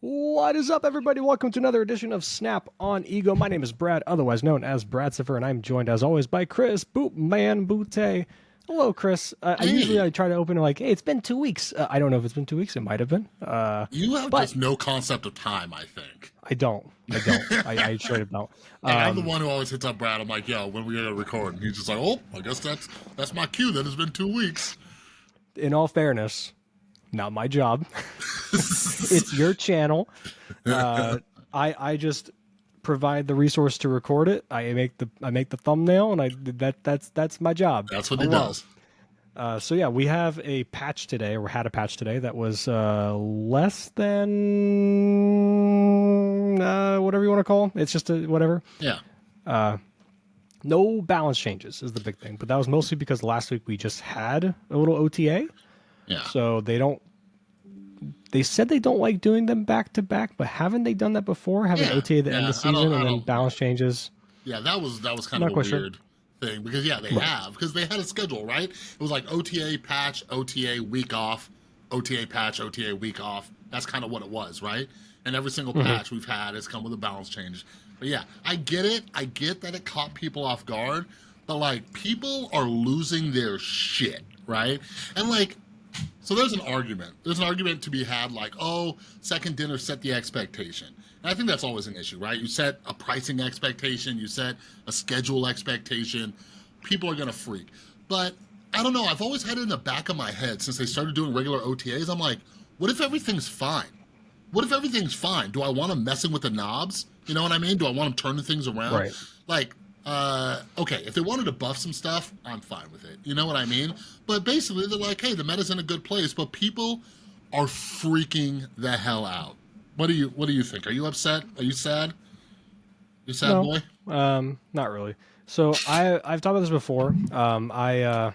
What is up, everybody? Welcome to another edition of Snap on Ego. My name is Brad, otherwise known as Bradsifer, and I'm joined, as always, by Chris Bootman Bootay. Hello, Chris. I try to open like, hey, it's been 2 weeks. I don't know if it's been 2 weeks. It might have been. You have just no concept of time, I think. I don't. I straight up don't. And I'm the one who always hits up Brad. I'm like, yo, when we gonna record? And he's just like, oh, I guess that's my cue. That has been 2 weeks. In all fairness, not my job. It's your channel. I just provide the resource to record it. I make the thumbnail, and that's my job. That's what he does. So yeah, we have a patch today, or had a patch today that was less than whatever you want to call it. It's just a whatever. Yeah. No balance changes is the big thing, but that was mostly because last week we just had a little OTA. Yeah. So they said they don't like doing them back to back, but haven't they done that before? Having OTA at the end of the season and then balance changes? Yeah, that was kind of a weird thing because they have, because they had a schedule, right? It was like OTA patch, OTA week off, OTA patch, OTA week off. That's kind of what it was, right? And every single patch we've had has come with a balance change. But yeah, I get it. I get that it caught people off guard, but like people are losing their shit, right? And like, so there's an argument. There's an argument to be had like, oh, second dinner set the expectation. And I think that's always an issue, right? You set a pricing expectation, you set a schedule expectation, people are gonna freak. But I don't know, I've always had it in the back of my head since they started doing regular OTAs. I'm like, what if everything's fine? What if everything's fine? Do I want them messing with the knobs? You know what I mean? Do I want them turning things around? Right. Like, okay, if they wanted to buff some stuff, I'm fine with it. You know what I mean? But basically, they're like, hey, the meta's in a good place, but people are freaking the hell out. What do you think? Are you upset? Are you sad? You sad, no, boy? Not really. So I've talked about this before. I'm a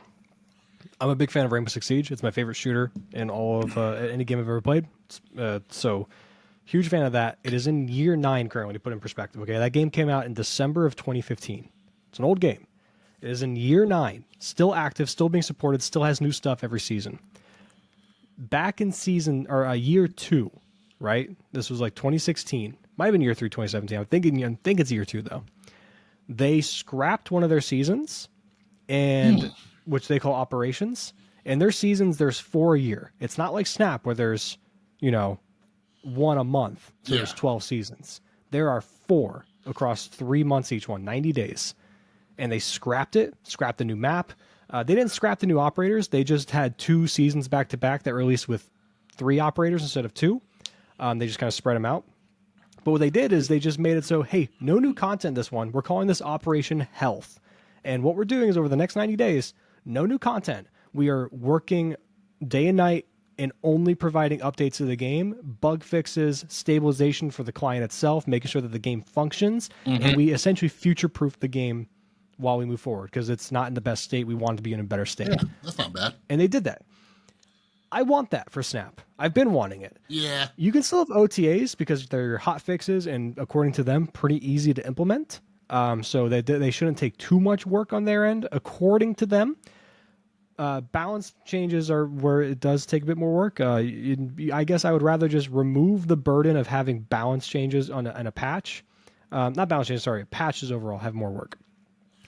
big fan of Rainbow Six Siege. It's my favorite shooter in all of any game I've ever played. So huge fan of that. It is in year 9 currently, to put in perspective. Okay, that game came out in December of 2015. It's an old game. It is in year 9, still active, still being supported, still has new stuff every season. Back in year 2, right? This was like 2016. Might have been year 3, 2017. I think it's year 2 though. They scrapped one of their seasons, and which they call operations. And their seasons, there's 4 a year. It's not like Snap where there's, one a month. So there's 12 seasons. There are 4 across 3 months each one, 90 days. And they scrapped the new map. They didn't scrap the new operators. They just had 2 seasons back to back that released with 3 operators instead of 2. They just kind of spread them out. But what they did is they just made it so, hey, no new content this one. We're calling this Operation Health. And what we're doing is over the next 90 days, no new content. We are working day and night and only providing updates to the game, bug fixes, stabilization for the client itself, making sure that the game functions. And we essentially future-proof the game while we move forward because it's not in the best state. We want it to be in a better state. Yeah, that's not bad. And they did that. I want that for Snap. I've been wanting it. Yeah. You can still have OTAs because they're hot fixes and, according to them, pretty easy to implement. So they shouldn't take too much work on their end, according to them. Balance changes are where it does take a bit more work. I guess I would rather just remove the burden of having balance changes on a patch. Not balance changes, sorry. Patches overall have more work.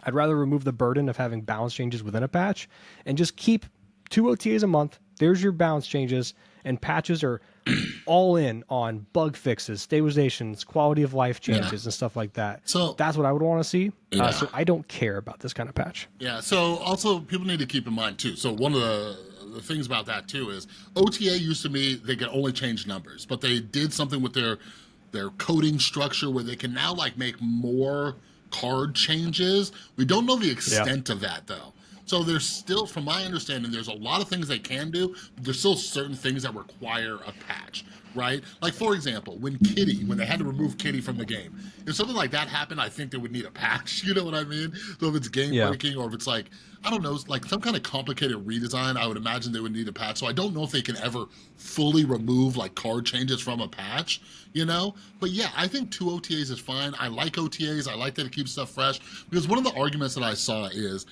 I'd rather remove the burden of having balance changes within a patch and just keep 2 OTAs a month. There's your balance changes, and patches are all in on bug fixes, stabilizations, quality of life changes, and stuff like that. So that's what I would want to see. So I don't care about this kind of patch. Yeah. So also people need to keep in mind too. So one of the things about that too is OTA used to be they could only change numbers, but they did something with their coding structure where they can now like make more card changes. We don't know the extent of that though. So there's still, from my understanding, there's a lot of things they can do, but there's still certain things that require a patch, right? Like, for example, when they had to remove Kitty from the game, if something like that happened, I think they would need a patch, you know what I mean? So if it's game breaking or if it's like, I don't know, like some kind of complicated redesign, I would imagine they would need a patch. So I don't know if they can ever fully remove like card changes from a patch, you know? But yeah, I think 2 OTAs is fine. I like OTAs. I like that it keeps stuff fresh because one of the arguments that I saw is,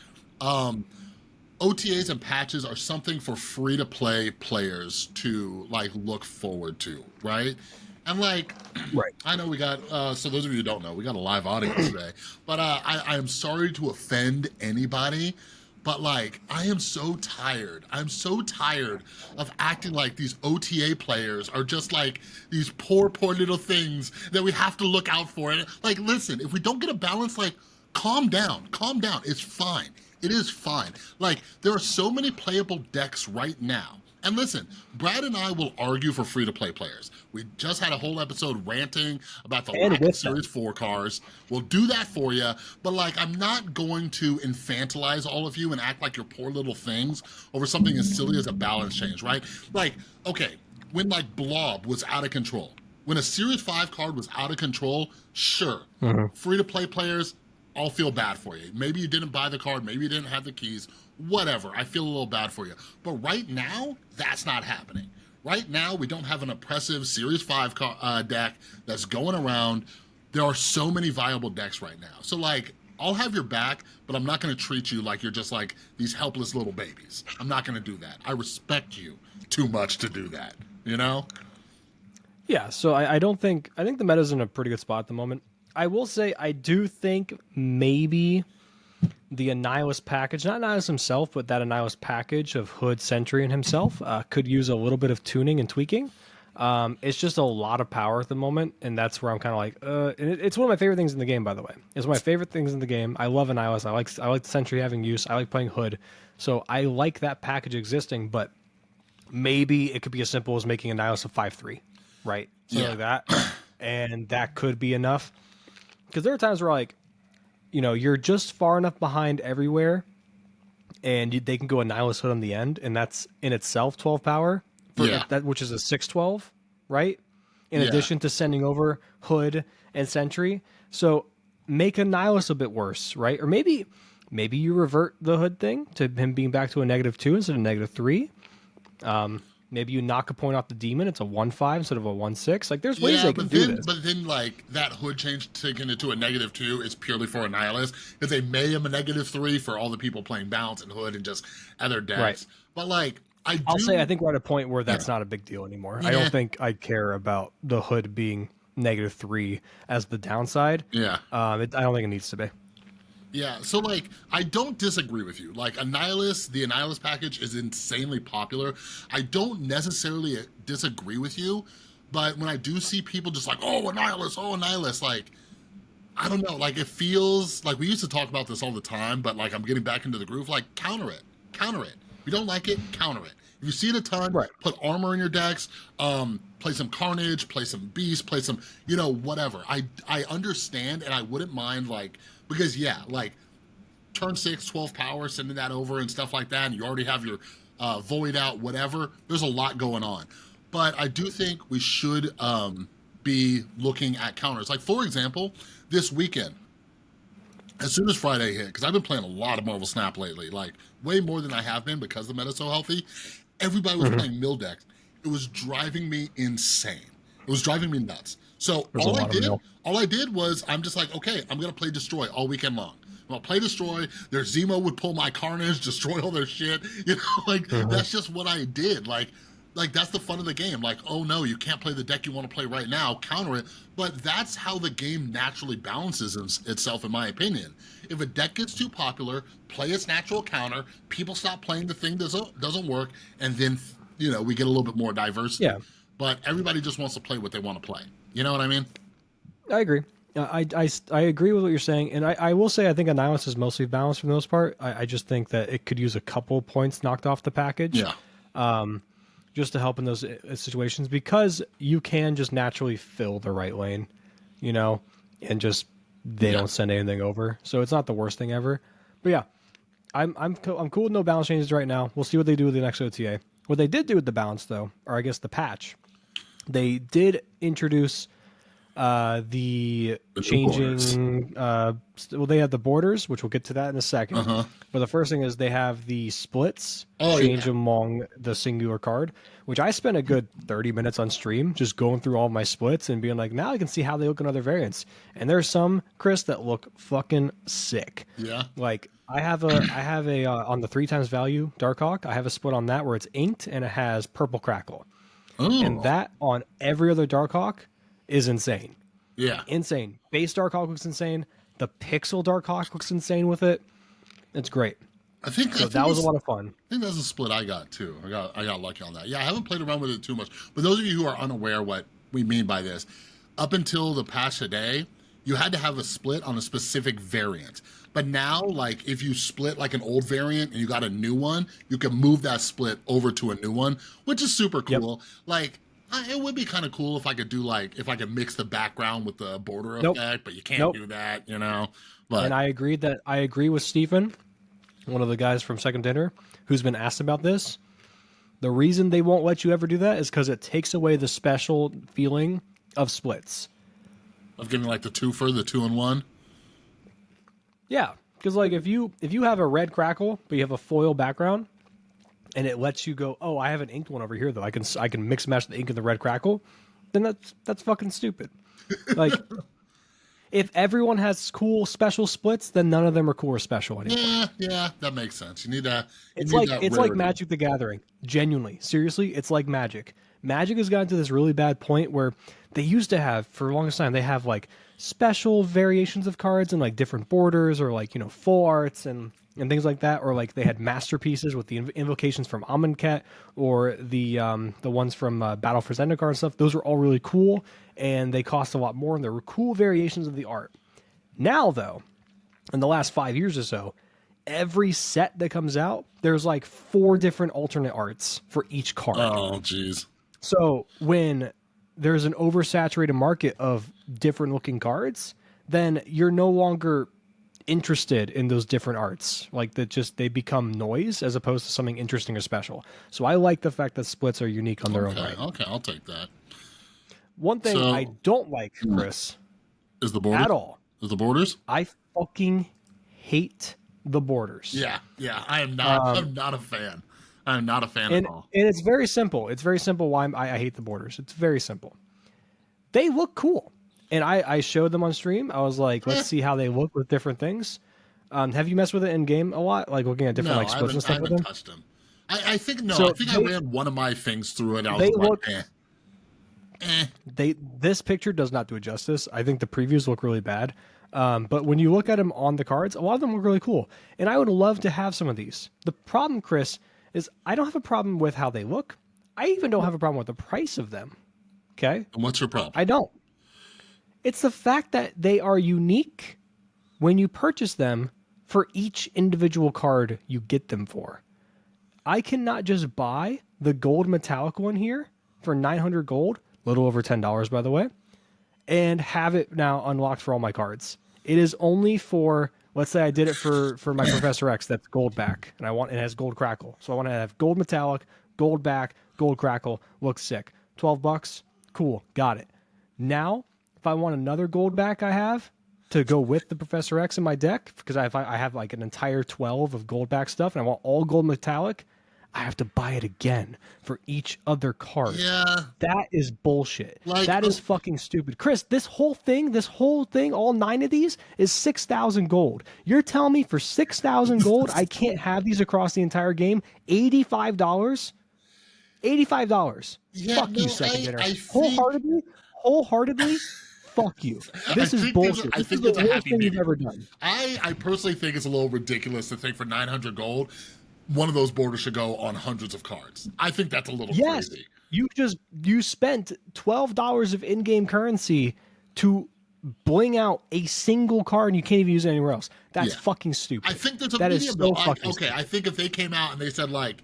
OTAs and patches are something for free-to-play players to like look forward to, right? And like, Right. I know we got, so those of you who don't know, we got a live audience today, but I am sorry to offend anybody, but like, I am so tired. I'm so tired of acting like these OTA players are just like these poor little things that we have to look out for. And like, listen, if we don't get a balance, like, calm down, it's fine. It is fine. Like, there are so many playable decks right now. And listen, Brad and I will argue for free-to-play players. We just had a whole episode ranting about the lack of Series 4 cars. We'll do that for you, but like, I'm not going to infantilize all of you and act like you're poor little things over something as silly as a balance change, right? Like, okay, when like Blob was out of control, when a Series 5 card was out of control, sure, free-to-play players, I'll feel bad for you. Maybe you didn't buy the card, maybe you didn't have the keys, whatever, I feel a little bad for you. But right now, that's not happening. Right now, we don't have an oppressive Series 5 deck that's going around. There are so many viable decks right now. So like, I'll have your back, but I'm not gonna treat you like you're just like these helpless little babies. I'm not gonna do that. I respect you too much to do that, you know? Yeah, so I think the meta's in a pretty good spot at the moment. I will say I do think maybe the Annihilus package, not Annihilus himself, but that Annihilus package of Hood, Sentry, and himself could use a little bit of tuning and tweaking. It's just a lot of power at the moment, and that's where I'm kind of like, and it's one of my favorite things in the game, by the way. It's one of my favorite things in the game. I love Annihilus. I like the Sentry having use. I like playing Hood. So I like that package existing, but maybe it could be as simple as making Annihilus a 5/3, right? Something like that. And that could be enough. Because there are times where, like, you know, you're just far enough behind everywhere, and they can go Annihilus Hood on the end, and that's in itself 12 power, that which is a 6/12, right? In addition to sending over Hood and Sentry. So make Annihilus a bit worse, right? Or maybe you revert the Hood thing to him being back to a -2 instead of -3. Maybe you knock a point off the demon. It's a 1/5 instead of a 1/6. Like, there's ways they can do this. But then, like, that Hood change taken it to a -2 is purely for Annihilus, because they made him a -3 for all the people playing Balance and Hood and just other decks. Right. But, like, I'll say I think we're at a point where that's not a big deal anymore. Yeah. I don't think I care about the Hood being -3 as the downside. Yeah. I don't think it needs to be. Yeah, so like, I don't disagree with you. Like, the Annihilus package is insanely popular. I don't necessarily disagree with you, but when I do see people just like, oh, Annihilus, like, I don't know, like, it feels like we used to talk about this all the time, but like, I'm getting back into the groove, like, counter it. If you don't like it, counter it. If you see it a ton, put armor in your decks, play some Carnage, play some Beast, play some, you know, whatever. I understand, and I wouldn't mind, like, because yeah, like, turn 6, 12 power, sending that over and stuff like that, and you already have your Void out, whatever. There's a lot going on. But I do think we should be looking at counters. Like, for example, this weekend, as soon as Friday hit, because I've been playing a lot of Marvel Snap lately, like way more than I have been because the meta's so healthy, everybody was playing mill decks. It was driving me insane. It was driving me nuts. So all I did was, I'm just like, okay, I'm gonna play Destroy all weekend long. I'm gonna play Destroy. Their Zemo would pull my Carnage, destroy all their shit. You know, like, that's just what I did. Like that's the fun of the game. Like, oh no, you can't play the deck you want to play right now, counter it. But that's how the game naturally balances itself, in my opinion. If a deck gets too popular, play its natural counter, people stop playing the thing that doesn't work, and then, you know, we get a little bit more diversity. Yeah. But everybody just wants to play what they want to play. You know what I mean? I agree. I agree with what you're saying, and I will say I think Annihilus is mostly balanced for the most part. I just think that it could use a couple points knocked off the package. Yeah. Just to help in those situations, because you can just naturally fill the right lane, you know, and just they don't send anything over. So it's not the worst thing ever. But yeah, I'm cool with no balance changes right now. We'll see what they do with the next OTA. What they did do with the balance, though, or I guess the patch, they did introduce the changing they have the borders, which we'll get to that in a second. But the first thing is they have the splits change among the singular card, which I spent a good 30 minutes on stream just going through all my splits and being like, now I can see how they look in other variants. And there's some, Chris, that look fucking sick. Yeah. Like, I have a on the 3x value Darkhawk, I have a split on that where it's inked and it has purple crackle. And that on every other Darkhawk is insane. Yeah. Insane. Base Darkhawk looks insane. The pixel Darkhawk looks insane with it. It's great. I think that was a lot of fun. I think that's a split I got too. I got lucky on that. Yeah, I haven't played around with it too much. But those of you who are unaware what we mean by this, up until the past today, you had to have a split on a specific variant. But now, like, if you split like an old variant and you got a new one, you can move that split over to a new one, which is super cool. Yep. Like, it would be kind of cool if I could do like, if I could mix the background with the border effect, but you can't do that, you know? But, and I agree with Stephen, one of the guys from Second Dinner, who's been asked about this. The reason they won't let you ever do that is because it takes away the special feeling of splits. Of getting like the 2-in-1? Yeah, because like if you have a red crackle, but you have a foil background, and it lets you go, oh, I have an inked one over here though. I can mix and match the ink and the red crackle. Then that's fucking stupid. Like, if everyone has cool special splits, then none of them are cool or special anymore. Yeah, that makes sense. You need that. It's like Magic the Gathering. Genuinely, seriously, it's like Magic. Magic has gotten to this really bad point where they used to have, for the longest time, they have like special variations of cards and like different borders or like, you know, full arts and things like that, or like they had masterpieces with the invocations from Amonkhet or the ones from Battle for Zendikar and stuff. Those were all really cool, and they cost a lot more, and there were cool variations of the art. Now, though, in the last 5 years or so, every set that comes out, there's like 4 different alternate arts for each card. Oh, jeez. So when there's an oversaturated market of different looking cards, then you're no longer interested in those different arts. Like they become noise as opposed to something interesting or special. So I like the fact that splits are unique on their own right. Okay, I'll take that. One thing I don't like, Chris, is the borders. At all. Is the borders? I fucking hate the borders. Yeah. I am not. I'm not a fan. I'm not a fan at all. And it's very simple. It's very simple why I hate the borders. It's very simple. They look cool. And I showed them on stream. I was like, let's see how they look with different things. Have you messed with it in game a lot? Like looking at different like splits and stuff with them? I haven't touched them. I think I ran one of my things through it. I was This picture does not do it justice. I think the previews look really bad. But when you look at them on the cards, a lot of them look really cool. And I would love to have some of these. The problem, Chris, is I don't have a problem with how they look. I even don't have a problem with the price of them. Okay? And what's your problem? I don't. It's the fact that they are unique when you purchase them for each individual card you get them for. I cannot just buy the gold metallic one here for 900 gold, a little over $10 by the way, and have it now unlocked for all my cards. It is only for, let's say I did it for my Professor X that's gold back, and it has gold crackle. So I want to have gold metallic, gold back, gold crackle, looks sick. $12, cool, got it. Now, if I want another gold back I have to go with the Professor X in my deck, because I have like an entire 12 of gold back stuff, and I want all gold metallic, I have to buy it again for each other card. Yeah. That is bullshit. That is fucking stupid. Chris, this whole thing, all 9 of these is 6,000 gold. You're telling me for 6,000 gold, I can't have these across the entire game? $85? $85. Yeah, fuck you, Second Dinner. Wholeheartedly, fuck you. This is bullshit. I think it's a happy thing you've ever done. I personally think it's a little ridiculous to think for 900 gold, one of those borders should go on hundreds of cards. I think that's a little crazy. You spent $12 of in-game currency to bling out a single card and you can't even use it anywhere else. That's fucking stupid. I think there's a medium though. Okay, I think if they came out and they said like,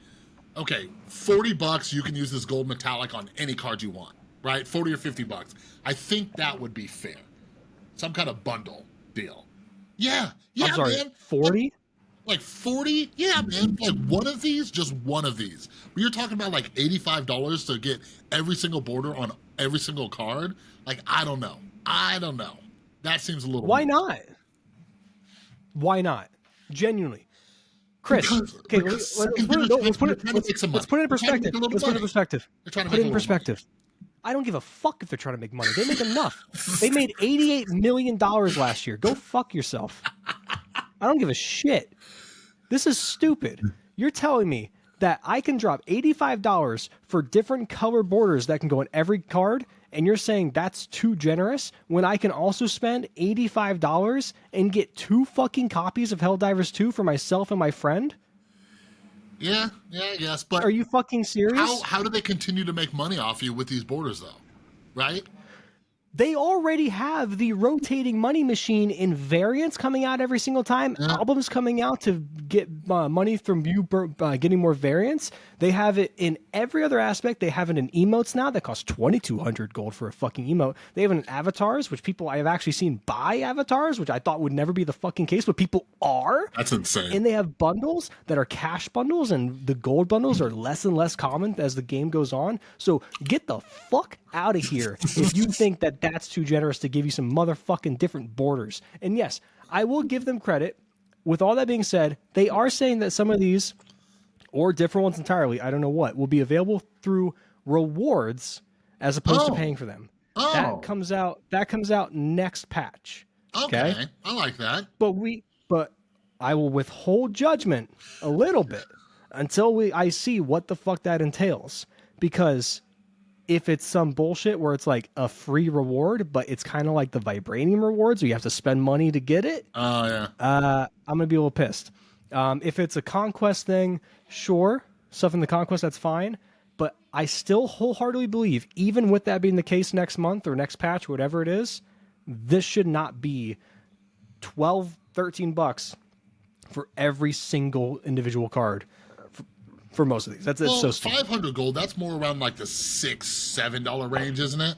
okay, $40 you can use this gold metallic on any card you want, right? $40 or $50. I think that would be fair. Some kind of bundle deal. Yeah, I'm sorry, man. 40? Like 40? Yeah, man. Like one of these, just one of these. But you're talking about like $85 to get every single border on every single card? Like, I don't know. That seems a little Why not? Why not? Genuinely. Chris, okay, let's put it in perspective. Put it in perspective. I don't give a fuck if they're trying to make money. They make enough. They made $88 million last year. Go fuck yourself. I don't give a shit. This is stupid. You're telling me that I can drop $85 for different color borders that can go on every card, and you're saying that's too generous when I can also spend $85 and get 2 fucking copies of Helldivers 2 for myself and my friend? Yeah, I guess. But Are you fucking serious? how do they continue to make money off you with these borders, though? Right? They already have the rotating money machine in variants coming out every single time. Yeah. Albums coming out to get money from you getting more variants. They have it in every other aspect. They have it in emotes now that cost 2,200 gold for a fucking emote. They have it in avatars, which people I have actually seen buy avatars, which I thought would never be the fucking case, but people are. That's insane. And they have bundles that are cash bundles, and the gold bundles are less and less common as the game goes on. So get the fuck out of here if you think that that's too generous to give you some motherfucking different borders. And yes, I will give them credit. With all that being said, they are saying that some of these, or different ones entirely, I don't know what, will be available through rewards as opposed to paying for them. That comes out next patch. Okay. I like that. But I will withhold judgment a little bit until I see what the fuck that entails. Because if it's some bullshit where it's like a free reward, but it's kind of like the vibranium rewards where you have to spend money to get it. Oh, yeah. I'm going to be a little pissed. If it's a conquest thing, sure. Stuff in the conquest, that's fine. But I still wholeheartedly believe, even with that being the case next month or next patch, whatever it is, this should not be $12, $13 for every single individual card for most of these. That's so stupid. 500 gold, that's more around like the $6, $7 range, isn't it?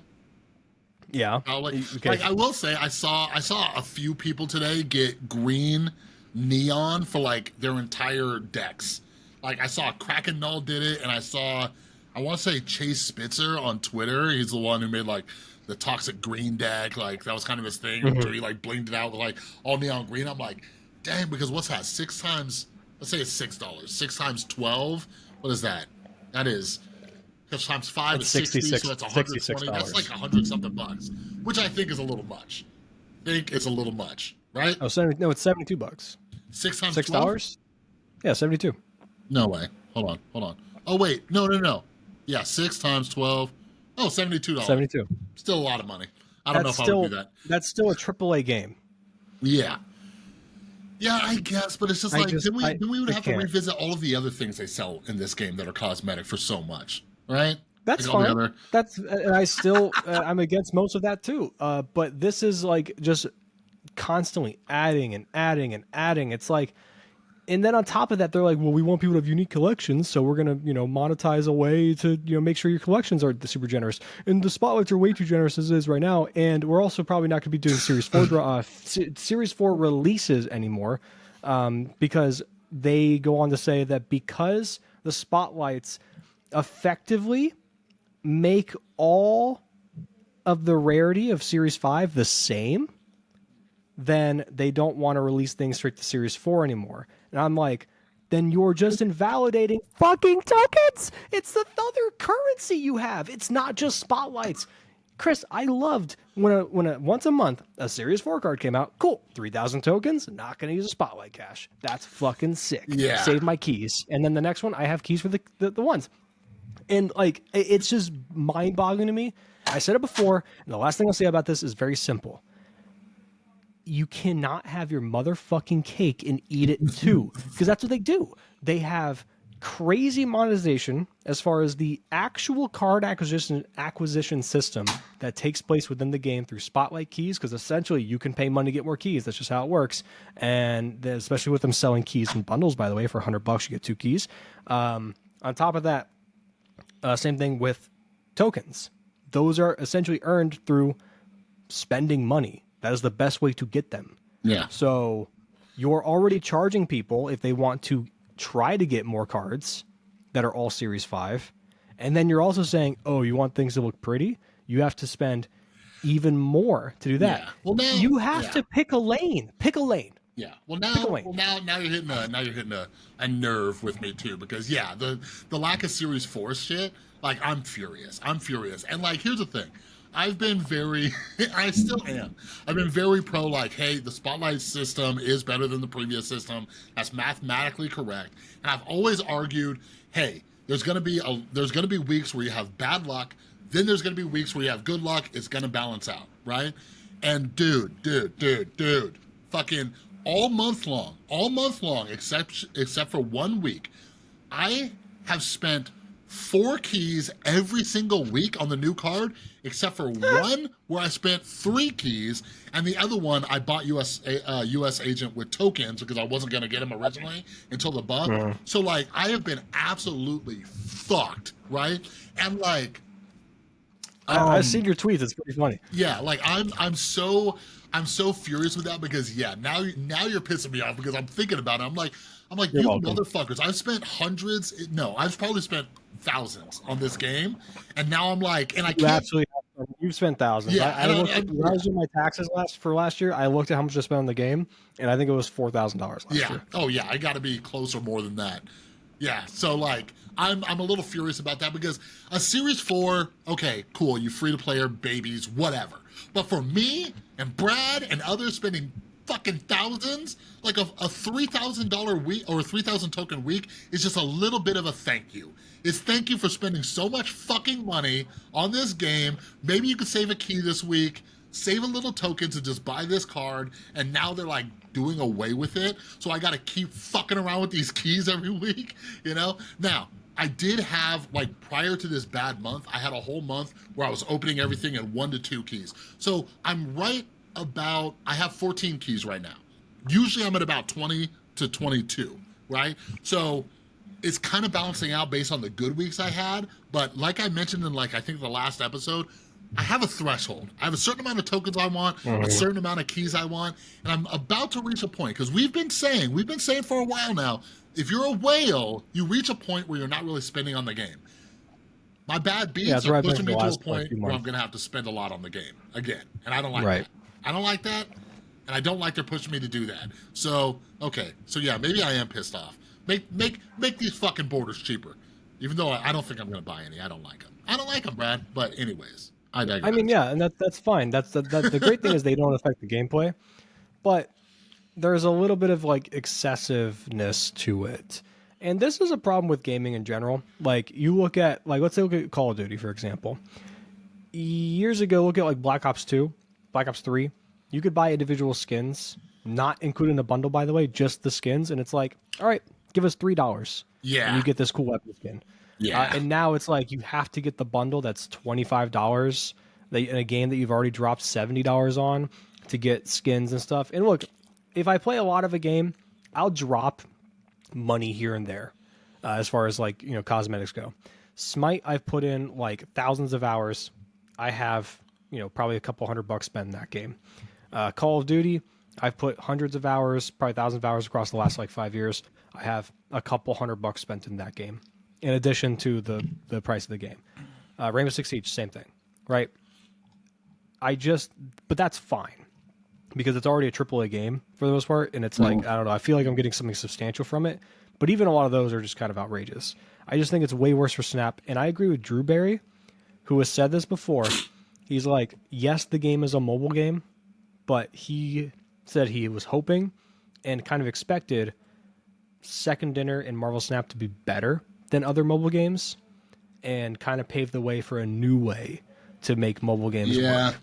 Yeah. Like I will say, I saw a few people today get green neon for like their entire decks. Like I saw Kraken Null did it, and I want to say Chase Spitzer on Twitter. He's the one who made like the toxic green deck. Like that was kind of his thing. Mm-hmm. He like blinged it out with like all neon green. I'm like, dang, because what's that? 6 times, let's say it's $6. 6 times 12. What is that? That is, because times 5 is 60, so that's 120. That's like 100 something bucks, which I think is a little much. Right? Oh, no, it's $72. 6 times $6? Yeah, 72. No way. Hold on. Oh wait, no. Yeah, 6 times 12. Oh, $72. 72. Still a lot of money. I don't know if I would do that. That's still a AAA game. Yeah. Yeah, I guess, but it's just then we would have to revisit all of the other things they sell in this game that are cosmetic for so much, right? That's like fine. And I still, I'm against most of that too. But this is like just constantly adding and adding and adding. It's like, and then on top of that, they're like, well, we want people to have unique collections, so we're gonna, monetize a way to, make sure your collections are super generous. And the spotlights are way too generous as it is right now. And we're also probably not gonna be doing Series 4 releases anymore, because they go on to say that because the spotlights effectively make all of the rarity of Series 5 the same, then they don't want to release things straight to Series 4 anymore. And I'm like, then you're just invalidating fucking tokens. It's the other currency you have. It's not just spotlights. Chris, I loved when once a month a Series 4 card came out. Cool, 3,000 tokens. Not going to use a spotlight cash. That's fucking sick. Yeah. Save my keys. And then the next one, I have keys for the ones. And like, it's just mind-boggling to me. I said it before, and the last thing I'll say about this is very simple. You cannot have your motherfucking cake and eat it too, because that's what they do. They have crazy monetization as far as the actual card acquisition system that takes place within the game through spotlight keys, because essentially you can pay money to get more keys. That's just how it works. And especially with them selling keys in bundles, by the way, for $100 you get 2 keys. On top of that, same thing with tokens. Those are essentially earned through spending money. That is the best way to get them. Yeah. So you're already charging people if they want to try to get more cards that are all Series 5. And then you're also saying, oh, you want things to look pretty? You have to spend even more to do that. Yeah. Well, now you have to pick a lane. Pick a lane. Yeah. Well, now you're hitting a nerve with me too, because the lack of Series 4 shit, like I'm furious. And like, here's the thing. I still am. I've been very pro, like, hey, the spotlight system is better than the previous system. That's mathematically correct. And I've always argued, hey, there's gonna be weeks where you have bad luck, Then there's going to be weeks where you have good luck. It's going to balance out, right? And dude, fucking all month long, except for 1 week, I have spent 4 keys every single week on the new card, except for one where I spent 3 keys, and the other one I bought US agent with tokens because I wasn't gonna get him originally until the bug. So like I have been absolutely fucked, right? And like I've seen your tweets. It's pretty funny. yeah, like I'm so furious with that because now you're pissing me off because I'm thinking about it. I'm like You're you welcome. motherfuckers. I've spent hundreds. No, I've probably spent thousands on this game, and now I'm like, and I You can't. absolutely have. You've spent thousands. Yeah, I looked when I was doing my taxes last year. I looked at how much I spent on the game, and I think it was $4,000 last year. Oh yeah, I got to be closer more than that. Yeah, so like I'm a little furious about that because a Series 4, okay, cool, you free to player babies, whatever. But for me and Brad and others spending fucking thousands, like a $3,000 week or a 3,000 token week is just a little bit of a thank you. It's thank you for spending so much fucking money on this game. Maybe you could save a key this week, save a little token to just buy this card, and now they're like doing away with it. So I got to keep fucking around with these keys every week, you know? Now, I did have, like, prior to this bad month, I had a whole month where I was opening everything in 1 to 2 keys. So I'm right about, I have 14 keys right now. Usually I'm at about 20 to 22, right? So it's kind of balancing out based on the good weeks I had. But like I mentioned in, like, I think the last episode, I have a threshold. I have a certain amount of tokens I want, a certain amount of keys I want, and I'm about to reach a point because we've been saying for a while now, if you're a whale, you reach a point where you're not really spending on the game. My bad beats are pushing me to a point where I'm going to have to spend a lot on the game again, and I don't like that. I don't like that, and I don't like they're pushing me to do that. So, okay, so yeah, maybe I am pissed off. Make these fucking borders cheaper, even though I don't think I'm going to buy any. I don't like them. I don't like them, Brad, but anyways. I mean, yeah, and that's fine. That's the great thing is they don't affect the gameplay, but there's a little bit of like excessiveness to it. And this is a problem with gaming in general. Like you look at let's say look at Call of Duty for example. Years ago, look at like Black Ops 2, Black Ops 3. You could buy individual skins, not including a bundle by the way, just the skins, and it's like, all right, give us $3. Yeah. And you get this cool weapon skin. Yeah. And now it's like you have to get the bundle that's $25 in a game that you've already dropped $70 on to get skins and stuff. And look, if I play a lot of a game, I'll drop money here and there as far as like, cosmetics go. Smite, I've put in like thousands of hours. I have, probably a couple $100 spent in that game. Call of Duty, I've put hundreds of hours, probably thousands of hours across the last like 5 years. I have a couple $100 spent in that game. In addition to the price of the game. Rainbow Six Siege, same thing, right? But that's fine because it's already a AAA game for the most part, and it's like, I don't know, I feel like I'm getting something substantial from it, but even a lot of those are just kind of outrageous. I just think it's way worse for Snap, and I agree with Drew Berry, who has said this before. He's like, yes, the game is a mobile game, but he said he was hoping and kind of expected Second Dinner and Marvel Snap to be better than other mobile games and kind of pave the way for a new way to make mobile games work.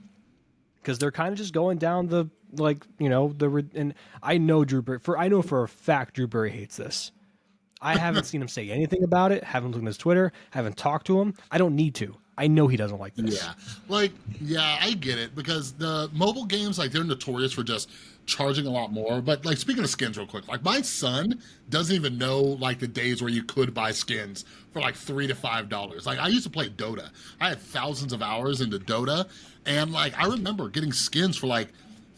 Because they're kind of just going down the, and I know I know for a fact Drew Berry hates this. I haven't seen him say anything about it, haven't looked at his Twitter, haven't talked to him. I don't need to. I know he doesn't like this. Yeah, I get it because the mobile games, like they're notorious for just charging a lot more. But like speaking of skins real quick, like my son doesn't even know like the days where you could buy skins for like $3 to $5. Like I used to play Dota. I had thousands of hours into Dota, and like I remember getting skins for like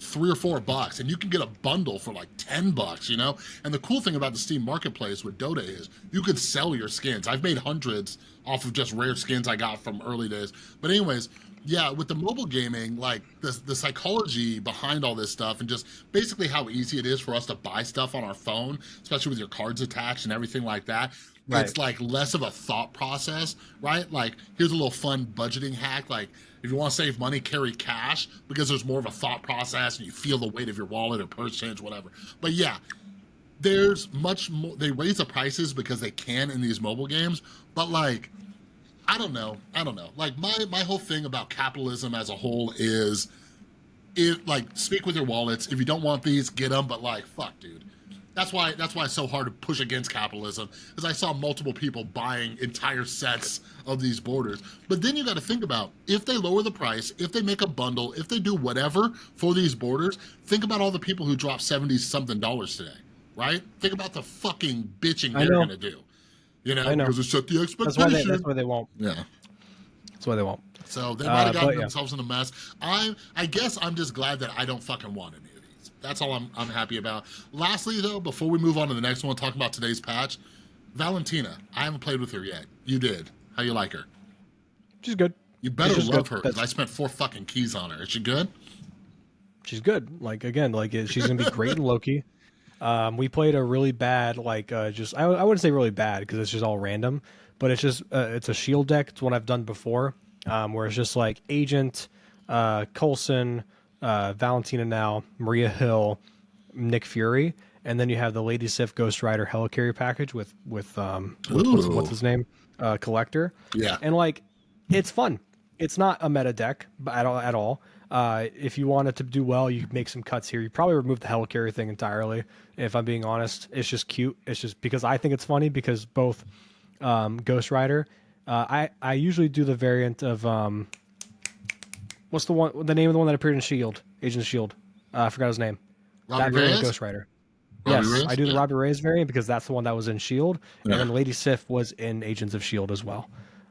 $3 or $4, and you can get a bundle for like $10, And the cool thing about the Steam Marketplace with Dota is you could sell your skins. I've made hundreds off of just rare skins I got from early days. But anyways, yeah, with the mobile gaming, like the psychology behind all this stuff and just basically how easy it is for us to buy stuff on our phone, especially with your cards attached and everything like that. Right. It's like less of a thought process, right? Like here's a little fun budgeting hack. Like if you want to save money, carry cash because there's more of a thought process and you feel the weight of your wallet or purse change, whatever. But yeah, there's much more. They raise the prices because they can in these mobile games, but like I don't know. Like my whole thing about capitalism as a whole is, like, speak with your wallets. If you don't want these, get them. But like, fuck, dude. That's why it's so hard to push against capitalism, because I saw multiple people buying entire sets of these borders. But then you got to think about, if they lower the price, if they make a bundle, if they do whatever for these borders, think about all the people who dropped $70-something today, right? Think about the fucking bitching they're going to do. You know, I know. because it set the expectation. That's why they won't. Yeah. That's why they won't. So they might have gotten themselves in a mess. I guess I'm just glad that I don't fucking want any of these. That's all I'm happy about. Lastly, though, before we move on to the next one, talking about today's patch, Valentina. I haven't played with her yet. You did. How you like her? She's good. You better love her, because I spent 4 fucking keys on her. Is she good? She's good. Like, again, like, she's gonna be great in Loki. We played a really bad, like, I wouldn't say really bad, because it's just all random, but it's just it's a shield deck. It's one I've done before, where it's just like Agent, Coulson, Valentina now, Maria Hill, Nick Fury, and then you have the Lady Sif Ghost Rider Helicarrier package with what's his name, Collector. Yeah, and like, it's fun. It's not a meta deck at all. If you wanted to do well, you could make some cuts here. You probably remove the Helicarrier thing entirely. If I'm being honest, it's just cute. It's just because I think it's funny, because both Ghost Rider, I usually do the variant of what's the name of the one that appeared in Shield, Agent of Shield. I forgot his name. Robbie That variant Reyes? of Ghost Rider. Robbie Yes, Reyes? I do the Robbie Reyes variant, because that's the one that was in Shield, Yeah. and then Lady Sif was in Agents of Shield as well.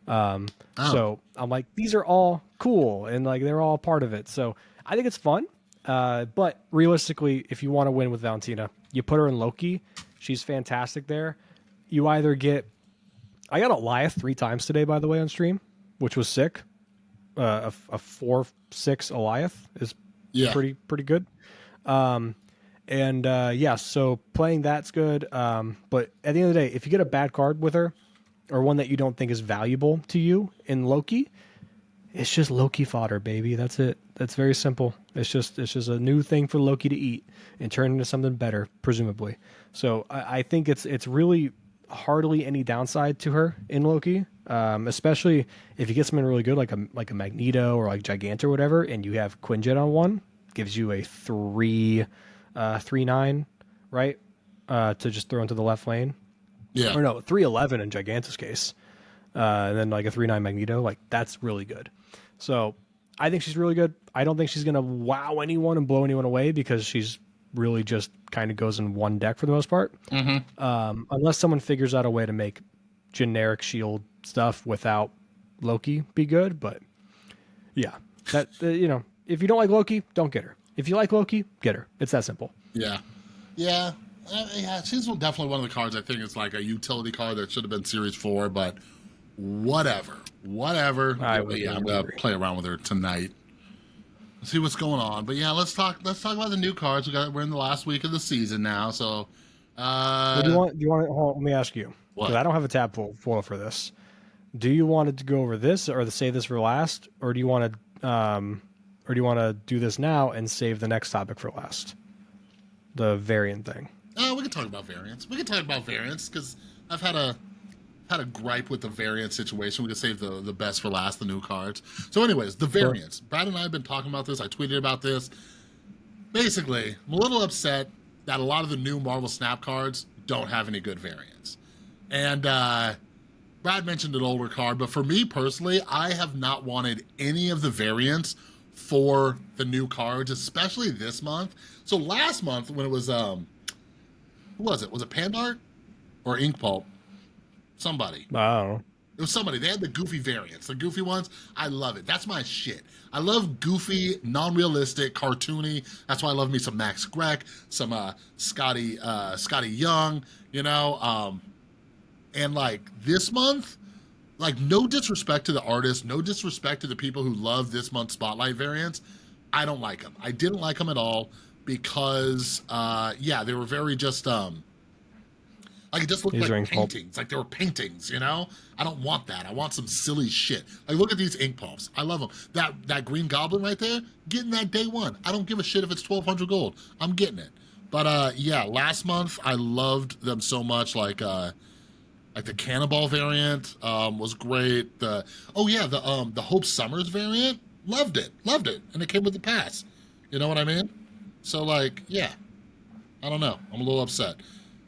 So I'm like, these are all cool, and like, they're all part of it. So I think it's fun. But realistically, if you want to win with Valentina, you put her in Loki. She's fantastic there. You either get, I got Eliath 3 times today, by the way, on stream, which was sick. A 4/6 Eliath is pretty good. So playing that's good. But at the end of the day, if you get a bad card with her, or one that you don't think is valuable to you in Loki, it's just Loki fodder, baby. That's it. That's very simple. It's just a new thing for Loki to eat and turn into something better, presumably. So I think it's really hardly any downside to her in Loki, especially if you get something really good like a Magneto or like Gigant or whatever, and you have Quinjet on one, gives you a 3/9, right? To just throw into the left lane. Yeah. Or no, 3/11 in Gigantus case. And then like a 3/9 Magneto, like, that's really good. So I think she's really good. I don't think she's going to wow anyone and blow anyone away, because she's really just kind of goes in one deck for the most part. Mm-hmm. Unless someone figures out a way to make generic shield stuff without Loki be good. But yeah, that, if you don't like Loki, don't get her. If you like Loki, get her. It's that simple. Yeah. Yeah. She's definitely one of the cards I think is like a utility card that should have been Series 4, but whatever. I'm going to play around with her tonight. See what's going on. But yeah, let's talk about the new cards. We're in the last week of the season now, so do you want let me ask you. What? I don't have a tab full for this. Do you want to go over this, or to save this for last, or do you want to do this now and save the next topic for last? The variant thing. We can talk about variants. Because I've had a gripe with the variant situation. We can save the best for last, the new cards. So anyways, the variants. Sure. Brad and I have been talking about this. I tweeted about this. Basically, I'm a little upset that a lot of the new Marvel Snap cards don't have any good variants. And Brad mentioned an older card, but for me personally, I have not wanted any of the variants for the new cards, especially this month. So last month when it was, who was it? Was it Pandart or Ink Pulp? Somebody. I don't know. It was somebody. They had the goofy variants. The goofy ones, I love it. That's my shit. I love goofy, non-realistic, cartoony. That's why I love me some Max Grech, some Scotty Young, and like this month, like, no disrespect to the artists, no disrespect to the people who love this month's Spotlight variants. I don't like them. I didn't like them at all because, they were very just, like, it just looked like paintings. Like, they were paintings, I don't want that. I want some silly shit. Like, look at these ink pulps. I love them. That Green Goblin right there, getting that day one. I don't give a shit if it's 1,200 gold. I'm getting it. But, last month, I loved them so much. Like, Like the Cannonball variant was great. The Hope Summers variant, loved it, and it came with the pass. You know what I mean? So like, yeah, I don't know. I'm a little upset.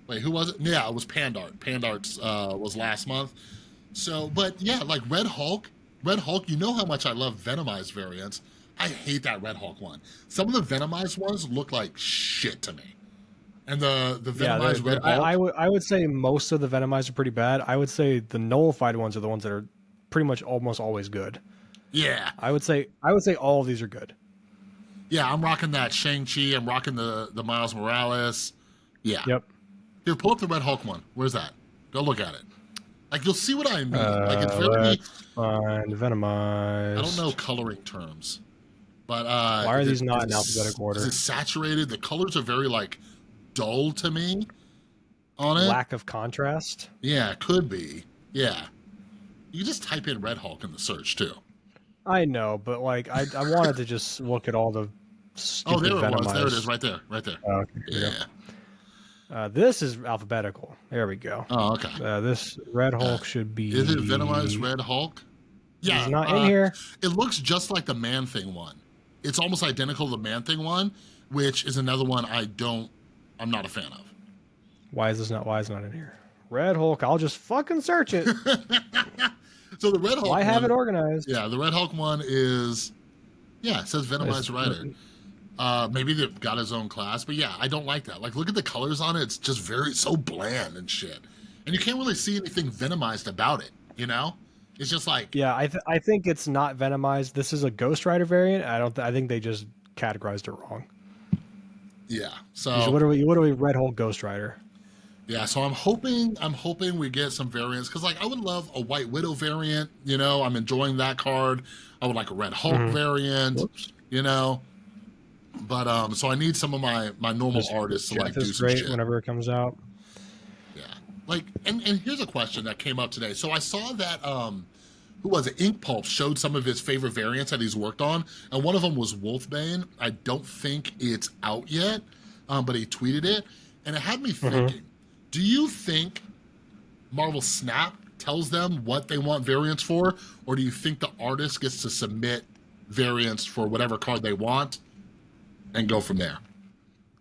Wait, who was it? Yeah, it was Pandart. Pandart's was last month. So, but yeah, like Red Hulk. You know how much I love Venomized variants. I hate that Red Hulk one. Some of the Venomized ones look like shit to me. And the Venomized Red Hulk. I would say most of the Venomized are pretty bad. I would say the nullified ones are the ones that are pretty much almost always good. Yeah. I would say all of these are good. Yeah, I'm rocking that Shang-Chi. I'm rocking the Miles Morales. Yeah. Yep. Here, pull up the Red Hulk one. Where's that? Go look at it. Like, you'll see what I mean. Like, it's very... Let's find Venomized. I don't know coloring terms. But, why are these not in alphabetical order? Is it saturated? The colors are very, like, dull to me on it. Lack of contrast? Yeah, it could be. Yeah. You just type in Red Hulk in the search, too. I know, but, like, I wanted to just look at all the stupid there it Venomized. was. There it is, right there. Oh, okay, yeah. This is alphabetical. There we go. Oh, okay. This Red Hulk should be... Is it Venomized Red Hulk? Yeah. He's not in here. It looks just like the Man-Thing one. It's almost identical to the Man-Thing one, which is another one I'm not a fan of. Why is it not in here? Red Hulk, I'll just fucking search it. So the Red Hulk I have it organized. Yeah, the Red Hulk one is... Yeah, it says Venomized Rider. Maybe they've got his own class, but yeah, I don't like that. Like, look at the colors on it. It's just so bland and shit. And you can't really see anything Venomized about it, you know? It's just like... Yeah, I think it's not Venomized. This is a Ghost Rider variant. I think they just categorized it wrong. Yeah, so... What are we Red Hulk Ghost Rider? Yeah, so I'm hoping we get some variants, because like I would love a White Widow variant, you know, I'm enjoying that card. I would like a Red Hulk variant, you know. But so I need some of my normal artists to like do some shit whenever it comes out. Yeah. Like and here's a question that came up today. So I saw that who was it? Ink Pulp showed some of his favorite variants that he's worked on, and one of them was Wolfbane. I don't think it's out yet, but he tweeted it, and it had me thinking, do you think Marvel Snap tells them what they want variants for, or do you think the artist gets to submit variants for whatever card they want and go from there?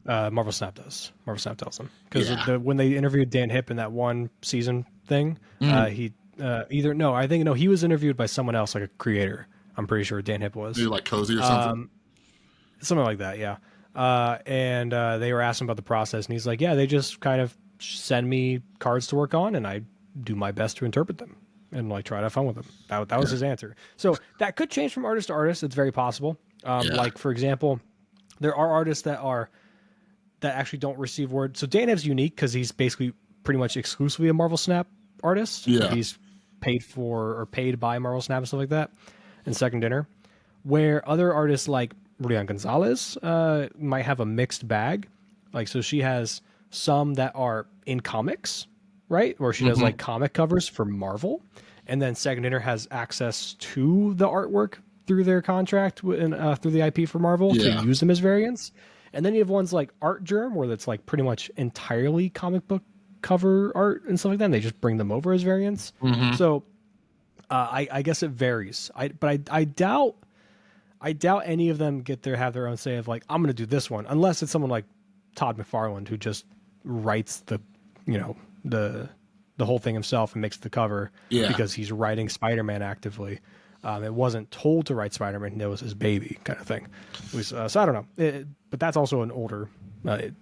Marvel Snap does. Marvel Snap tells them. Because when they interviewed Dan Hipp in that one season thing, he he was interviewed by someone else, like a creator. I'm pretty sure Dan Hipp was. Maybe like Cozy or something? Something like that, yeah. And they were asking about the process, and he's like, yeah, they just kind of send me cards to work on, and I do my best to interpret them and like try to have fun with them. That was his answer. So that could change from artist to artist. It's very possible. Like, for example, there are artists that actually don't receive word. So Dan Hipp's unique because he's basically pretty much exclusively a Marvel Snap artist. Yeah. He's paid by Marvel Snap and stuff like that and Second Dinner, where other artists like Rian Gonzalez might have a mixed bag. Like, so she has some that are in comics, right? Or she does like comic covers for Marvel. And then Second Dinner has access to the artwork through their contract and through the IP for Marvel to use them as variants. And then you have ones like Art Germ, where it's like pretty much entirely comic book cover art and stuff like that. And they just bring them over as variants. So I guess it varies. I doubt any of them have their own say of like, I'm going to do this one, unless it's someone like Todd McFarlane who just writes the whole thing himself and makes the cover because he's writing Spider-Man actively. It wasn't told to write Spider-Man; it was his baby kind of thing. So I don't know, but that's also an older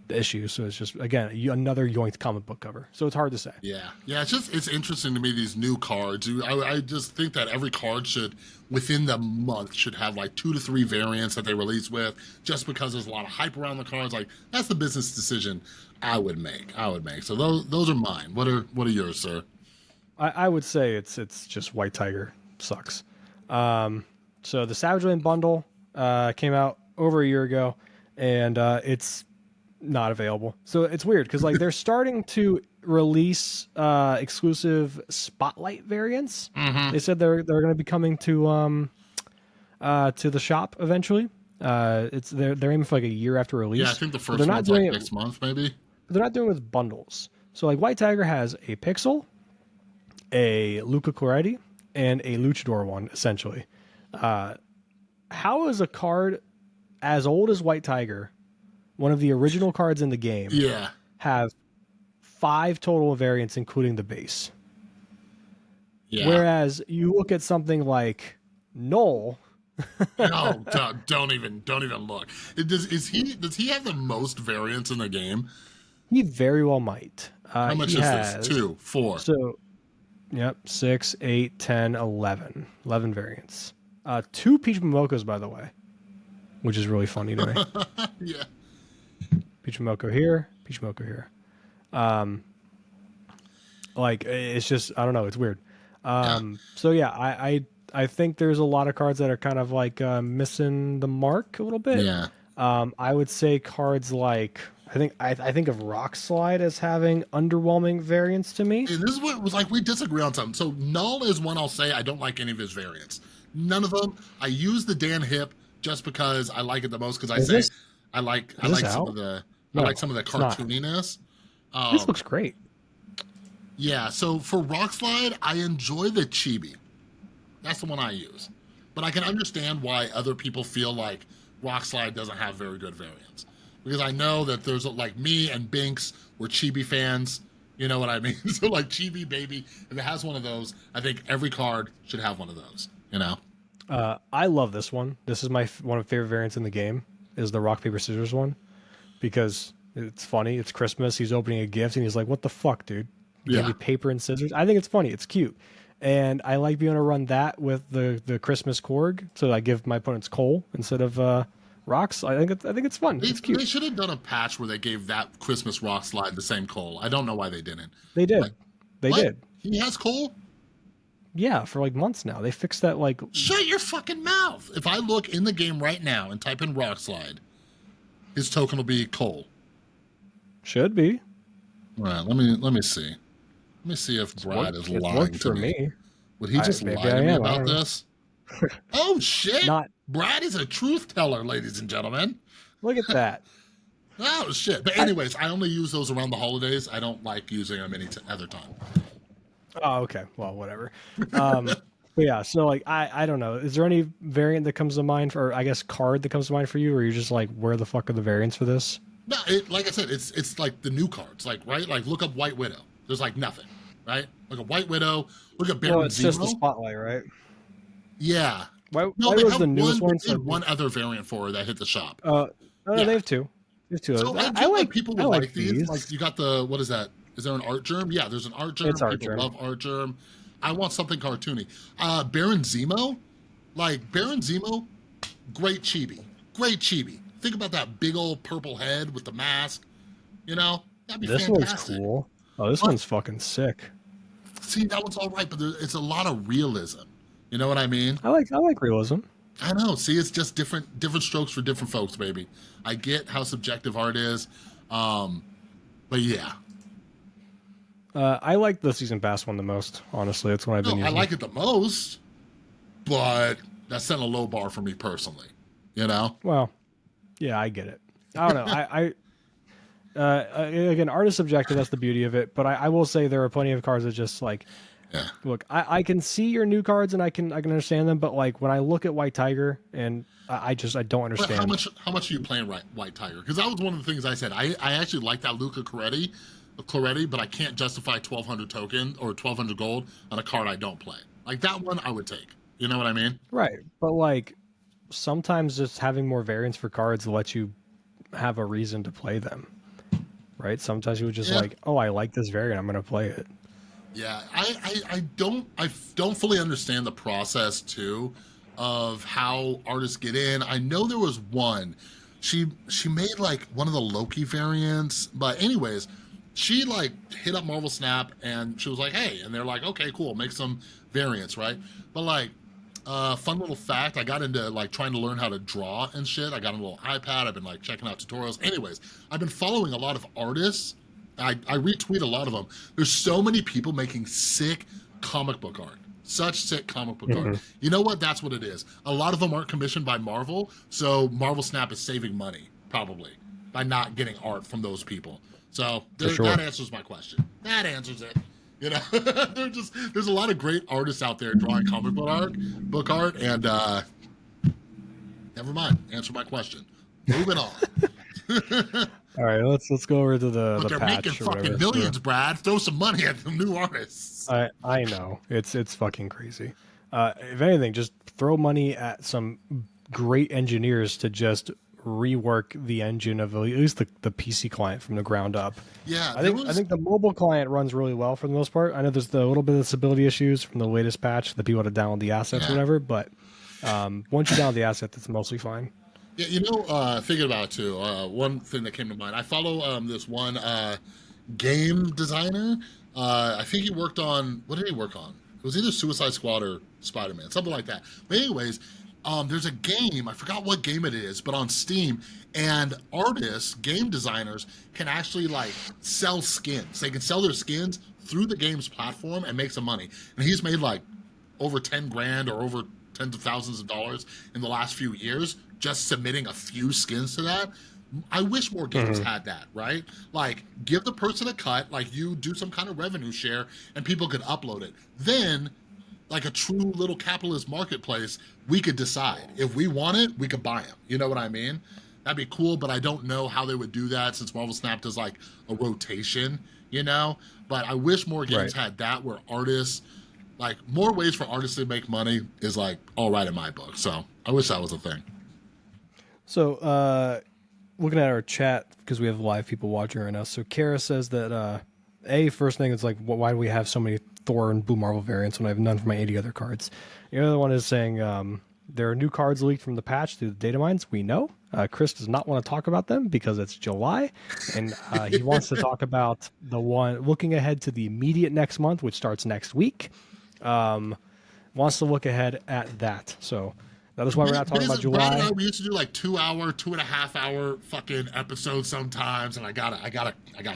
issue. So it's just again another yoinked comic book cover. So it's hard to say. Yeah. It's interesting to me, these new cards. I just think that every card should, within the month, should have like 2 to 3 variants that they release with, just because there's a lot of hype around the cards. Like, that's the business decision I would make. So those are mine. What are yours, sir? I would say it's just White Tiger sucks. So the Savage Land bundle came out over a year ago, and it's not available. So it's weird because like they're starting to release exclusive Spotlight variants. They said they're going to be coming to the shop eventually. They're aiming for like a year after release. Yeah, I think the first one's like next month, maybe. They're not doing it with bundles. So like White Tiger has a Pixel, a Luca Coretti, and a Luchador one, essentially. How is a card as old as White Tiger, one of the original cards in the game, Yeah. have 5 total variants, including the base? Yeah. Whereas you look at something like Null. No, don't even look. Does he have the most variants in the game? He very well might. How much he is has, this? 2, 4. So, yep, 6, 8, 10, 11. 11 variants. 2 Peach Momokos, by the way, which is really funny to me. Yeah. Peach Momoko here, Peach Momoko here. Like, it's just, I don't know, it's weird. So yeah, I think there's a lot of cards that are kind of like missing the mark a little bit. Yeah. I would say cards like, I think of Rock Slide as having underwhelming variants to me. And this is what was like, we disagree on something. So Null is one I'll say I don't like any of his variants. None of them. I use the Dan Hip just because I like it the most, because I like some of the cartooniness. This looks great. Yeah, so for Rock Slide, I enjoy the Chibi. That's the one I use. But I can understand why other people feel like Rock Slide doesn't have very good variants. Because I know that there's, like, me and Binks were Chibi fans. You know what I mean? So, like, Chibi, baby, if it has one of those, I think every card should have one of those, you know? I love this one. This is one of my favorite variants in the game, is the Rock, Paper, Scissors one. Because it's funny. It's Christmas. He's opening a gift, and he's like, what the fuck, dude? You give me paper and scissors? I think it's funny. It's cute. And I like being able to run that with the Christmas Korg. So I give my opponents coal instead of rocks. I think it's fun. It's cute. They should have done a patch where they gave that Christmas Rock Slide the same coal. I don't know why they didn't. They did. Like, they did. He has coal? Yeah, for like months now. They fixed that like... Shut your fucking mouth. If I look in the game right now and type in Rock Slide, his token will be coal. Should be. All right, let me see. Let me see if Brad is lying to me. Would he just lie to me about this? Oh, shit. Brad is a truth teller, ladies and gentlemen. Look at that. Oh, shit. But anyways, I only use those around the holidays. I don't like using them any other time. Oh, okay. Well, whatever. But yeah, so like, I don't know. Is there any variant that comes to mind, or I guess card that comes to mind for you, or you're just like, where the fuck are the variants for this? No, like I said, it's like the new cards. Like, right? Like, look up White Widow. There's like nothing, right? Look at White Widow. Look at Baron Zemo. It's just the spotlight, right? Yeah. No, they was have the newest one. They had one other variant for her that hit the shop. No, they have 2. They have 2. So I like people would like these. Like, you got the, what is that? Is there an Art Germ? Yeah, there's an Art Germ. People love Art Germ. I want something cartoony. Baron Zemo, great chibi. Great chibi. Think about that big old purple head with the mask. You know, that'd be fantastic. This one's cool. Oh, this one's fucking sick. See, that one's all right, but it's a lot of realism. You know what I mean? I like realism. I know. See, it's just different strokes for different folks, baby. I get how subjective art is, but yeah. I like the season pass one the most. Honestly, that's what I've been using. I like it the most, but that's setting a low bar for me personally. You know? Well, yeah, I get it. I don't know. Again, art is subjective. That's the beauty of it. But I will say there are plenty of cards that just like, look, I can see your new cards and I can understand them. But like when I look at White Tiger and I don't understand. But how much are you playing White Tiger? Because that was one of the things I said. I actually like that Luca Coretti, but I can't justify 1,200 token or 1,200 gold on a card I don't play. Like that one I would take. You know what I mean? Right. But like sometimes just having more variants for cards lets you have a reason to play them. Right? Sometimes you would just like, oh, I like this variant, I'm going to play it. Yeah, I don't fully understand the process too of how artists get in. I know there was one. She made like one of the Loki variants, but anyways, she like hit up Marvel Snap and she was like, hey, and they're like, okay, cool, make some variants, right? But like, fun little fact, I got into like trying to learn how to draw and shit. I got a little iPad. I've been like checking out tutorials. Anyways, I've been following a lot of artists. I retweet a lot of them. There's so many people making sick comic book art. Such sick comic book art. You know what? That's what it is. A lot of them aren't commissioned by Marvel, so Marvel Snap is saving money, probably, by not getting art from those people. So that answers my question. That answers it. You know, there's a lot of great artists out there drawing comic book art, and never mind. Answer my question. Moving on. All right, let's go over to But the they're patch making or whatever. fucking millions, Brad. Throw some money at some new artists. I know it's fucking crazy. If anything, just throw money at some great engineers to just rework the engine of at least the PC client from the ground up. Yeah, I think the mobile client runs really well for the most part. I know there's a little bit of stability issues from the latest patch that people had to download the assets or whatever, but once you download the asset, it's mostly fine. Yeah, thinking about it too, one thing that came to mind, I follow this one game designer. I think he worked on, what did he work on? It was either Suicide Squad or Spider-Man, something like that. But anyways, there's a game, I forgot what game it is, but on Steam, and artists, game designers, can actually like sell skins. They can sell their skins through the game's platform and make some money. And he's made like over 10 grand or over tens of thousands of dollars in the last few years just submitting a few skins to that. I wish more games had that, right? Like, give the person a cut, like you do some kind of revenue share, and people could upload it. Then, like a true little capitalist marketplace, we could decide. If we want it, we could buy them. You know what I mean? That'd be cool, but I don't know how they would do that since Marvel Snap does like a rotation, you know? But I wish more games had that where artists, like more ways for artists to make money is like all right in my book. So I wish that was a thing. So, looking at our chat, because we have live people watching right now. So Kara says that, first thing is like, why do we have so many Thor and Blue Marvel variants when I have none for my 80 other cards? The other one is saying there are new cards leaked from the patch through the data mines. We know. Chris does not want to talk about them because it's July, and he wants to talk about the one looking ahead to the immediate next month, which starts next week. Wants to look ahead at that. So that is why we're not talking about July. Brad and I, we used to do like 2.5 hour fucking episodes sometimes, and I gotta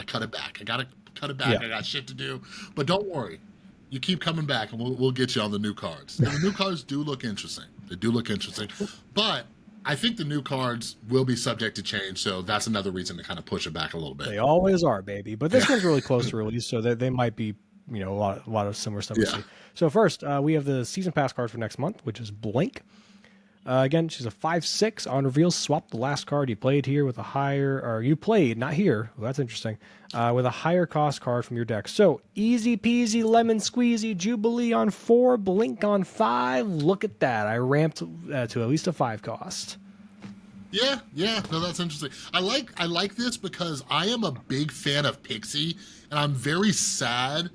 cut it back. I gotta cut it back. Yeah. I got shit to do, but don't worry, you keep coming back, and we'll get you on the new cards. And the new cards do look interesting. They do look interesting, but I think the new cards will be subject to change, so that's another reason to kind of push it back a little bit. They always are, baby. But this one's really close to release, so they might be, a lot of similar stuff. Yeah. So first, we have the season pass card for next month, which is Blink. Again, she's a 5/6 on reveal. Swap the last card you played here with a higher, or you played, not here. Well, that's interesting. With a higher cost card from your deck. So easy peasy, lemon squeezy, Jubilee on 4, Blink on 5. Look at that. I ramped to at least a 5 cost. Yeah. No, that's interesting. I like this because I am a big fan of Pixie, and I'm very sad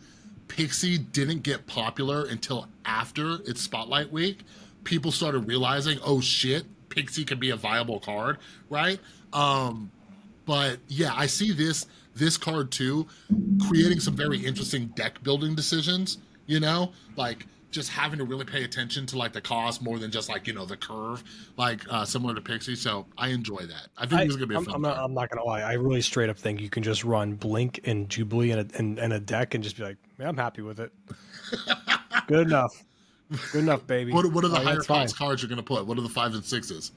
Pixie didn't get popular until after its Spotlight Week. People started realizing, oh shit, Pixie can be a viable card, right? But yeah, I see this card too, creating some very interesting deck building decisions, like just having to really pay attention to like the cost more than just like, the curve, like similar to Pixie. So I enjoy that. I think this is gonna be a fun card. I'm not gonna lie. I really straight up think you can just run Blink and Jubilee in a deck and just be like, yeah, I'm happy with it. Good enough. Good enough, baby. What are the higher cost cards you're going to put? What are the 5s and 6s?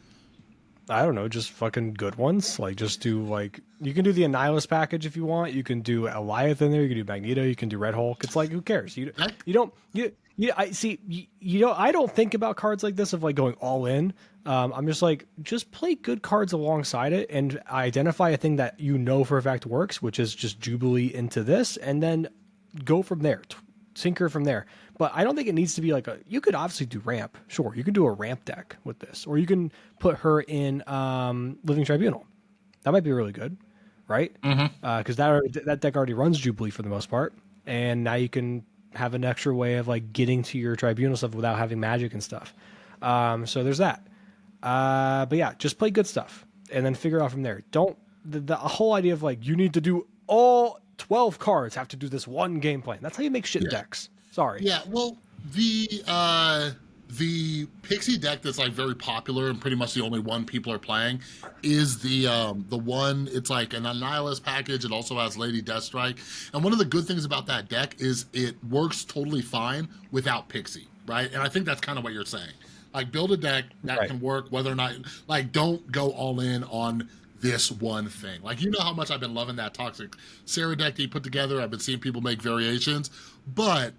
I don't know, just fucking good ones. Like, just do, like, you can do the Annihilus package if you want. You can do Eliath in there. You can do Magneto. You can do Red Hulk. It's like, who cares? I don't think about cards like this of, like, going all in. I'm just like, just play good cards alongside it and identify a thing that for a fact works, which is just Jubilee into this, and then go from there. Tinker from there. But I don't think it needs to be like you could obviously do ramp. Sure, you can do a ramp deck with this. Or you can put her in Living Tribunal. That might be really good, right? Because that deck already runs Jubilee for the most part. And now you can have an extra way of like getting to your Tribunal stuff without having magic and stuff. So there's that. But yeah, just play good stuff. And then figure out from there. The whole idea of like you need to do all 12 cards have to do this one game plan. That's how you make shit decks. Sorry. Yeah, well, the Pixie deck that's like very popular and pretty much the only one people are playing is the one, it's like an Annihilus package. It also has Lady Deathstrike. And one of the good things about that deck is it works totally fine without Pixie, right? And I think that's kind of what you're saying. Like build a deck that can work whether or not, like don't go all in on this one thing. Like, you know how much I've been loving that Toxic Sarah deck that he put together. I've been seeing people make variations, but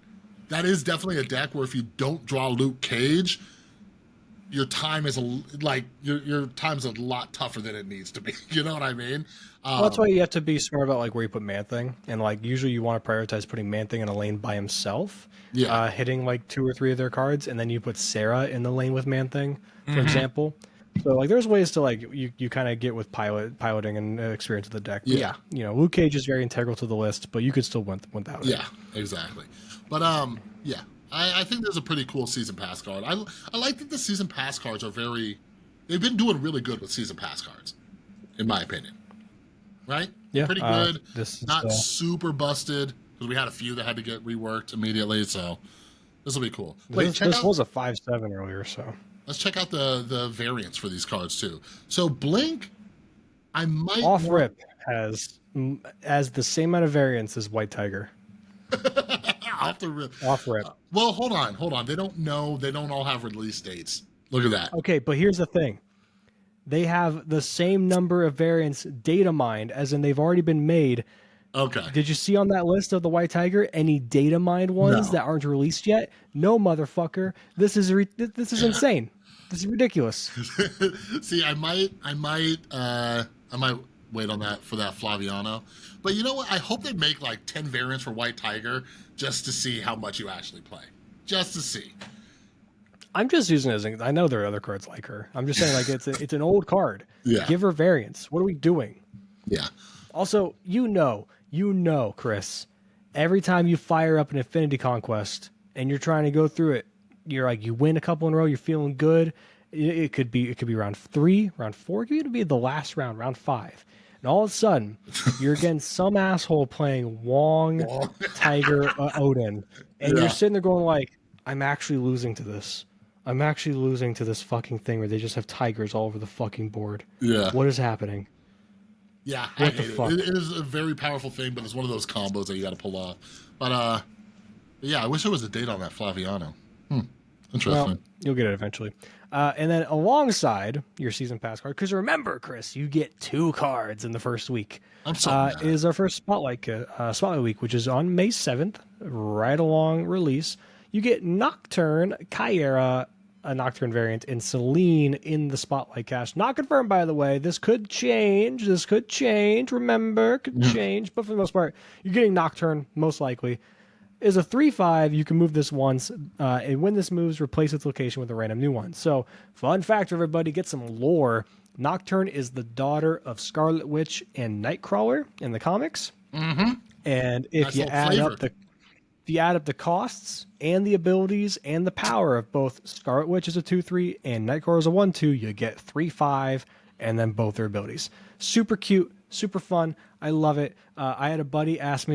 that is definitely a deck where if you don't draw Luke Cage, your time is your time's a lot tougher than it needs to be. You know what I mean? Well, that's why you have to be smart about like where you put Man-Thing, and like usually you want to prioritize putting Man-Thing in a lane by himself, hitting like 2 or 3 of their cards, and then you put Sarah in the lane with Man-Thing, for example. So like there's ways to like you kind of get with piloting and experience of the deck. But yeah, Luke Cage is very integral to the list, but you could still win without it. Yeah, exactly. But yeah, I think there's a pretty cool season pass card. I like that the season pass cards are they've been doing really good with season pass cards, in my opinion. Right? Yeah, pretty good. This is, not super busted, because we had a few that had to get reworked immediately. So this will be cool. This was a 5/7 earlier, so let's check out the variants for these cards too. So Blink, I might off rip has the same amount of variants as White Tiger. Off the rip. Off rip. Well, hold on. They don't all have release dates. Look at that. Okay, but here's the thing. They have the same number of variants data mined, as in they've already been made. Okay. Did you see on that list of the White Tiger any data mined ones that aren't released yet? No, motherfucker. This is insane. This is ridiculous. See, I might wait on that for that Flaviano. But you know what? I hope they make like 10 variants for White Tiger just to see how much you actually play. Just to see. I'm just using it as I know there are other cards like her. I'm just saying like it's an old card. Yeah. Give her variants. What are we doing? Yeah. Also, you know, Chris, every time you fire up an Infinity Conquest and you're trying to go through it, you're like you win a couple in a row, you're feeling good. It could be round 3, round 4, it could be the last round 5. And all of a sudden, you're against some asshole playing Wong, Tiger, Odin, and you're sitting there going like, I'm actually losing to this. I'm actually losing to this fucking thing where they just have tigers all over the fucking board. Yeah. What is happening? Yeah, I hate it. It is a very powerful thing, but it's one of those combos that you got to pull off. But yeah, I wish there was a date on that Flaviano. Interesting. Well, you'll get it eventually. And then alongside your season pass card, because remember, Chris, you get 2 cards in the first week. I'm sorry. Is our first Spotlight week, which is on May 7th, right along release. You get Nocturne, Kyera, a Nocturne variant, and Celine in the Spotlight cache. Not confirmed, by the way. This could change. Remember, could change. But for the most part, you're getting Nocturne, most likely. Is a 3/5. You can move this once, and when this moves, replace its location with a random new one. So, fun fact, everybody, get some lore. Nocturne is the daughter of Scarlet Witch and Nightcrawler in the comics. Mm-hmm. And if you add up the costs and the abilities and the power of both Scarlet Witch is a 2/3 and Nightcrawler is a 1/2, you get 3/5 and then both their abilities. Super cute, super fun. I love it. I had a buddy ask me,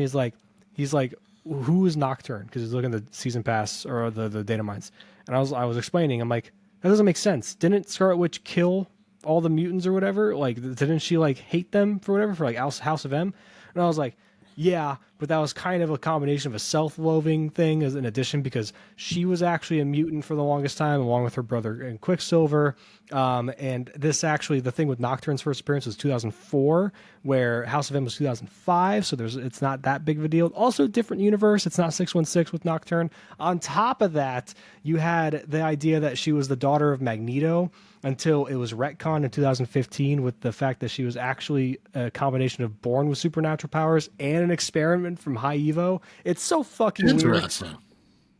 he's like, who is Nocturne? Because he's looking at the season pass or the data mines. And I was explaining, I'm like, that doesn't make sense. Didn't Scarlet Witch kill all the mutants or whatever? Like, didn't she like hate them for whatever, for like House of M? And I was like, yeah, but that was kind of a combination of a self-loathing thing as an addition, because she was actually a mutant for the longest time, along with her brother and Quicksilver. And this actually, the thing with Nocturne's first appearance was 2004, where House of M was 2005, so it's not that big of a deal. Also, different universe. It's not 616 with Nocturne. On top of that, you had the idea that she was the daughter of Magneto, until it was retconned in 2015 with the fact that she was actually a combination of born with supernatural powers and an experiment from High Evo. It's so fucking interesting. Weird.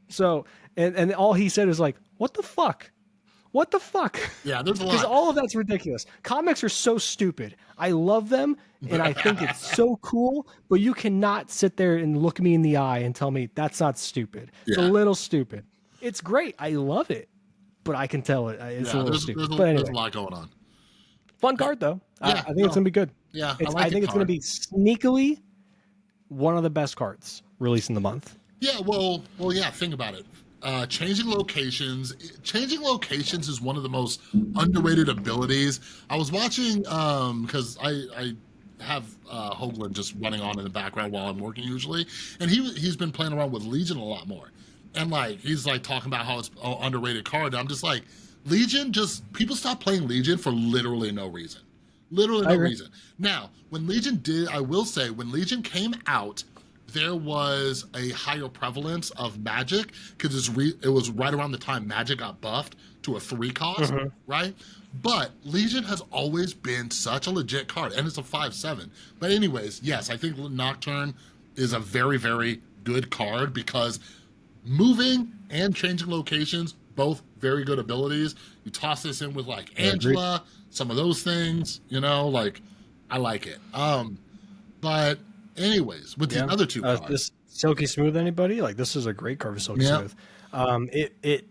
So, and all he said was like, what the fuck? What the fuck? Yeah, there's a lot. Because all of that's ridiculous. Comics are so stupid. I love them, and I think it's so cool, but you cannot sit there and look me in the eye and tell me that's not stupid. It's a little stupid. It's great. I love it. But I can tell it's a little stupid. But anyway, there's a lot going on. Fun card, though. Yeah, I think it's going to be good. Yeah, I think it's going to be sneakily one of the best cards released in the month. Yeah, well, yeah, think about it. Changing locations is one of the most underrated abilities. I was watching, because I have Hoagland just running on in the background while I'm working usually, and he's been playing around with Legion a lot more. And like he's like talking about how it's an underrated card. And I'm just like, Legion, just people stop playing Legion for literally no reason. Literally I no agree. reason. Now, when Legion did, I will say, when Legion came out, there was a higher prevalence of magic because it was right around the time magic got buffed to a 3 cost, right? But Legion has always been such a legit card, and it's a 5/7. But anyways, yes, I think Nocturne is a very, very good card because moving and changing locations, both very good abilities. You toss this in with like I agree. Angela, some of those things, like I like it. But anyways, with the Yeah. other two cards, This Silky Smooth, anybody? Like, this is a great card for Silky yeah, Smooth. It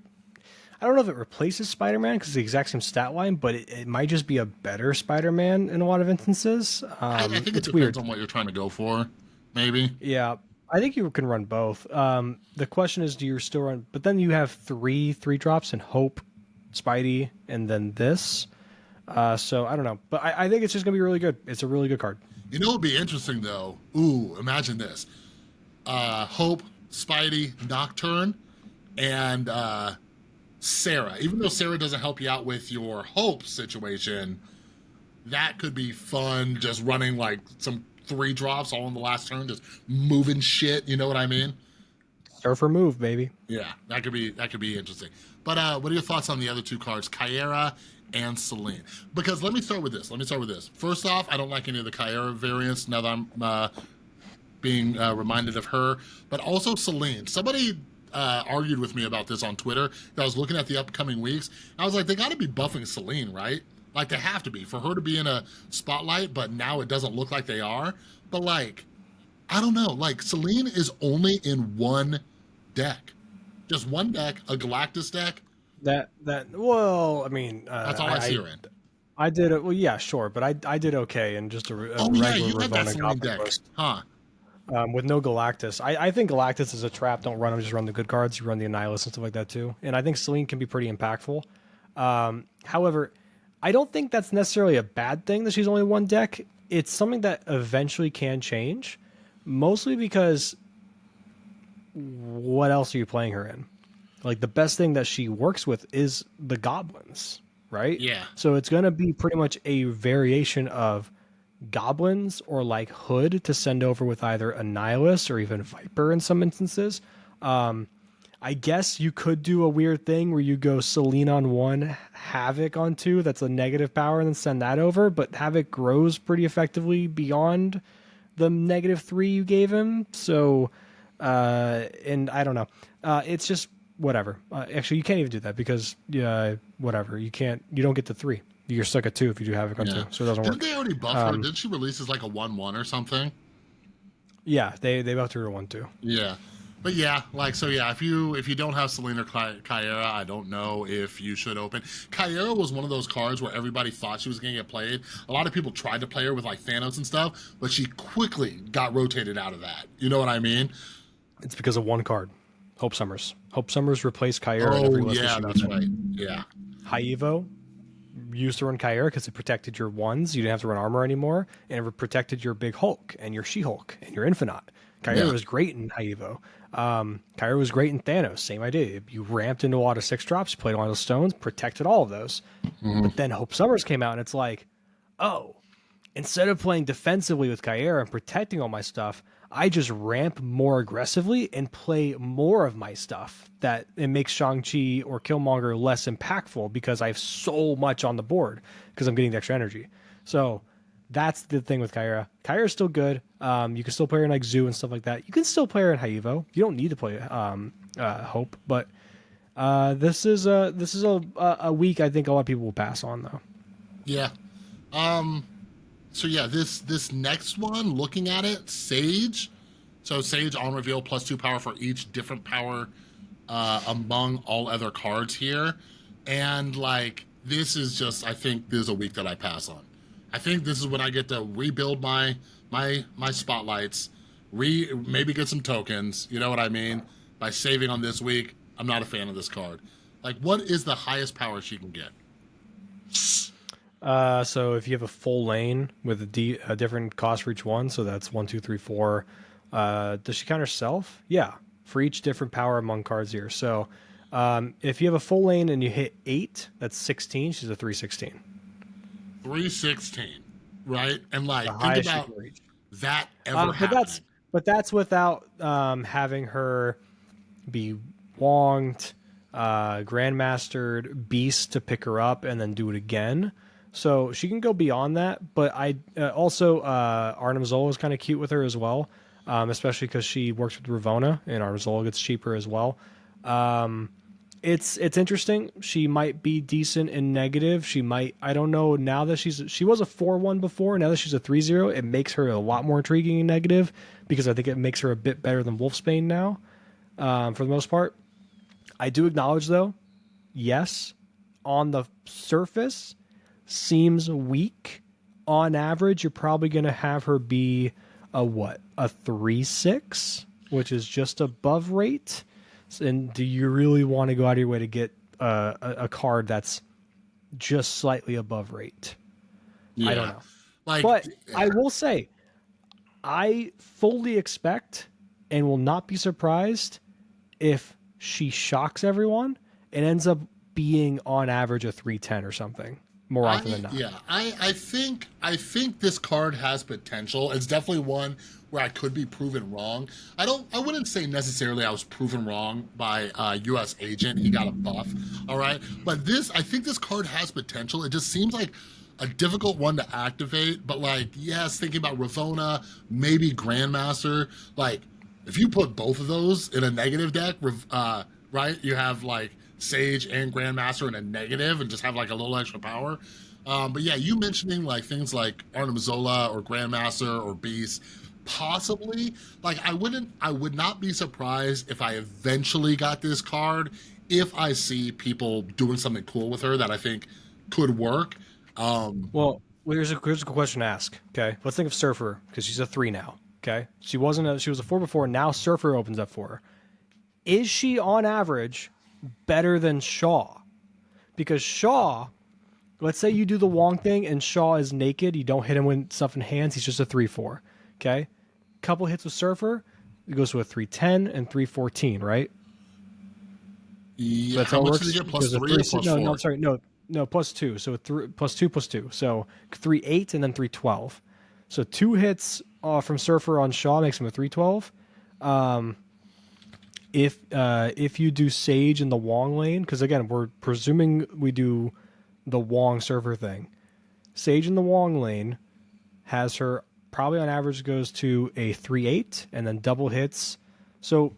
I don't know if it replaces Spider-Man because it's the exact same stat line, but it might just be a better Spider-Man in a lot of instances. I think it It's depends weird. on what you're trying to go for, maybe. Yeah, I think you can run both. The question is, do you still run? But then you have three drops and Hope, Spidey, and then this. So I don't know, but I think it's just gonna be really good. It's a really good card. You know what would be interesting though? Ooh, imagine this. Hope, Spidey, Nocturne, and Sarah. Even though Sarah doesn't help you out with your Hope situation, that could be fun, just running like some 3 drops all in the last turn, just moving shit, you know what I mean? Surfer move, baby. Yeah, that could be interesting. But what are your thoughts on the other 2 cards, Kyera and Celine? Because let me start with this. First off, I don't like any of the Kyera variants now that I'm being reminded of her. But also Celine. Somebody argued with me about this on Twitter. I was looking at the upcoming weeks. I was like, they got to be buffing Celine, right? Like, they have to be for her to be in a spotlight, but now it doesn't look like they are. But like, I don't know. Like, Celine is only in one deck. Just one deck, a Galactus deck. Well, I mean, That's all I see her in. I did it. Well, yeah, sure, but I did okay in just a Oh yeah, regular you had that Ravonna Celine Goblin deck, list. huh? With no Galactus. I think Galactus is a trap. Don't run them, just run the good cards. You run the Annihilus and stuff like that too. And I think Celine can be pretty impactful. However, I don't think that's necessarily a bad thing that she's only one deck. It's something that eventually can change, mostly because what else are you playing her in? Like, the best thing that she works with is the goblins, right? Yeah. So it's going to be pretty much a variation of goblins or like Hood to send over with either Annihilus or even Viper in some instances. I guess you could do a weird thing where you go Selene on 1, Havoc on 2. That's a negative power, and then send that over. But Havoc grows pretty effectively beyond the -3 you gave him. So, and I don't know. It's just whatever. Actually, you can't even do that because whatever. You don't get the 3. You're stuck at 2 if you do Havoc on 2. So it doesn't work. Didn't they already buff her? Didn't she release as like a 1/1 or something? Yeah, they buffed her to 1/2. Yeah. But yeah, if you don't have Celine or Kyera, I don't know if you should open. Kyera was one of those cards where everybody thought she was going to get played. A lot of people tried to play her with like Thanos and stuff, but she quickly got rotated out of that. You know what I mean? It's because of one card, Hope Summers. Hope Summers replaced Kyera in every list. Yeah, that's right. Yeah. High Evo used to run Kyera because it protected your ones. You didn't have to run armor anymore, and it protected your big Hulk and your She-Hulk and your Infinite. Kyera was great in High Evo. Kyera was great in Thanos. Same idea. You ramped into a lot of 6 drops, played a lot of stones, protected all of those. But then Hope Summers came out, and it's like, oh, instead of playing defensively with Kyera and protecting all my stuff, I just ramp more aggressively and play more of my stuff. That it makes Shang-Chi or Killmonger less impactful because I have so much on the board because I'm getting the extra energy. So that's the thing with Kyera. Kyera's still good. You can still play her in like Zoo and stuff like that. You can still play her in High Evo. You don't need to play Hope, but this is a week I think a lot of people will pass on though. Yeah. So yeah, this next one, looking at it, Sage. So Sage on reveal +2 power for each different power among all other cards here. And like, this is just, I think this is a week that I pass on. I think this is when I get to rebuild my spotlights, maybe get some tokens, you know what I mean? By saving on this week, I'm not a fan of this card. Like, what is the highest power she can get? So if you have a full lane with a different cost for each one, so that's 1, 2, 3, 4. Does she count herself? Yeah, for each different power among cards here. So if you have a full lane and you hit 8, that's 16. She's a 316. 316. right? And The like, think highest she about can reach. that ever But happening. that's without having her be wonged, grandmastered, beast to pick her up, and then do it again. So she can go beyond that. But I also Arnim Zola is kind of cute with her as well, especially because she works with Ravona, and Arnim Zola gets cheaper as well. It's interesting. She might be decent in negative. She might. I don't know. Now that she was a 4-1 before. Now that she's a 3-0, it makes her a lot more intriguing in negative because I think it makes her a bit better than Wolfsbane now. For the most part, I do acknowledge though. Yes, on the surface, seems weak. On average, you're probably going to have her be a what? A 3-6, which is just above rate. And do you really want to go out of your way to get a card that's just slightly above rate? I don't Yeah. know. Like, But yeah. I will say, I fully expect and will not be surprised if she shocks everyone and ends up being on average a 310 or something more often than not. I think this card has potential. It's definitely one where I could be proven wrong. I wouldn't say necessarily I was proven wrong by US agent. He got a buff. All right. But I think this card has potential. It just seems like a difficult one to activate, but like, yes, thinking about Ravona, maybe Grandmaster, like if you put both of those in a negative deck, right, you have like Sage and Grandmaster in a negative and just have like a little extra power. But yeah, you mentioning like things like Arnim Zola or Grandmaster or Beast, possibly, like I would not be surprised if I eventually got this card if I see people doing something cool with her that I think could work. Well, here's a question to ask. Okay, let's think of Surfer because she's a 3 now. Okay, she was a 4 before. Now Surfer opens up for her. Is she on average better than Shaw? Because Shaw, let's say you do the Wong thing and Shaw is naked, you don't hit him with stuff in hands, he's just a 3-4. Okay, couple hits with Surfer, it goes to a 310 and 314, right? Yeah, That's how how it much did works. he get? Plus There's a three or plus no, no, four? sorry, no, plus two. So plus two plus two. So 3-8 and then 312. So 2 hits from Surfer on Shaw makes him a 312. If you do Sage in the Wong lane, because again we're presuming we do the Wong Surfer thing. Sage in the Wong lane has her probably on average goes to a 3-8 and then double hits. So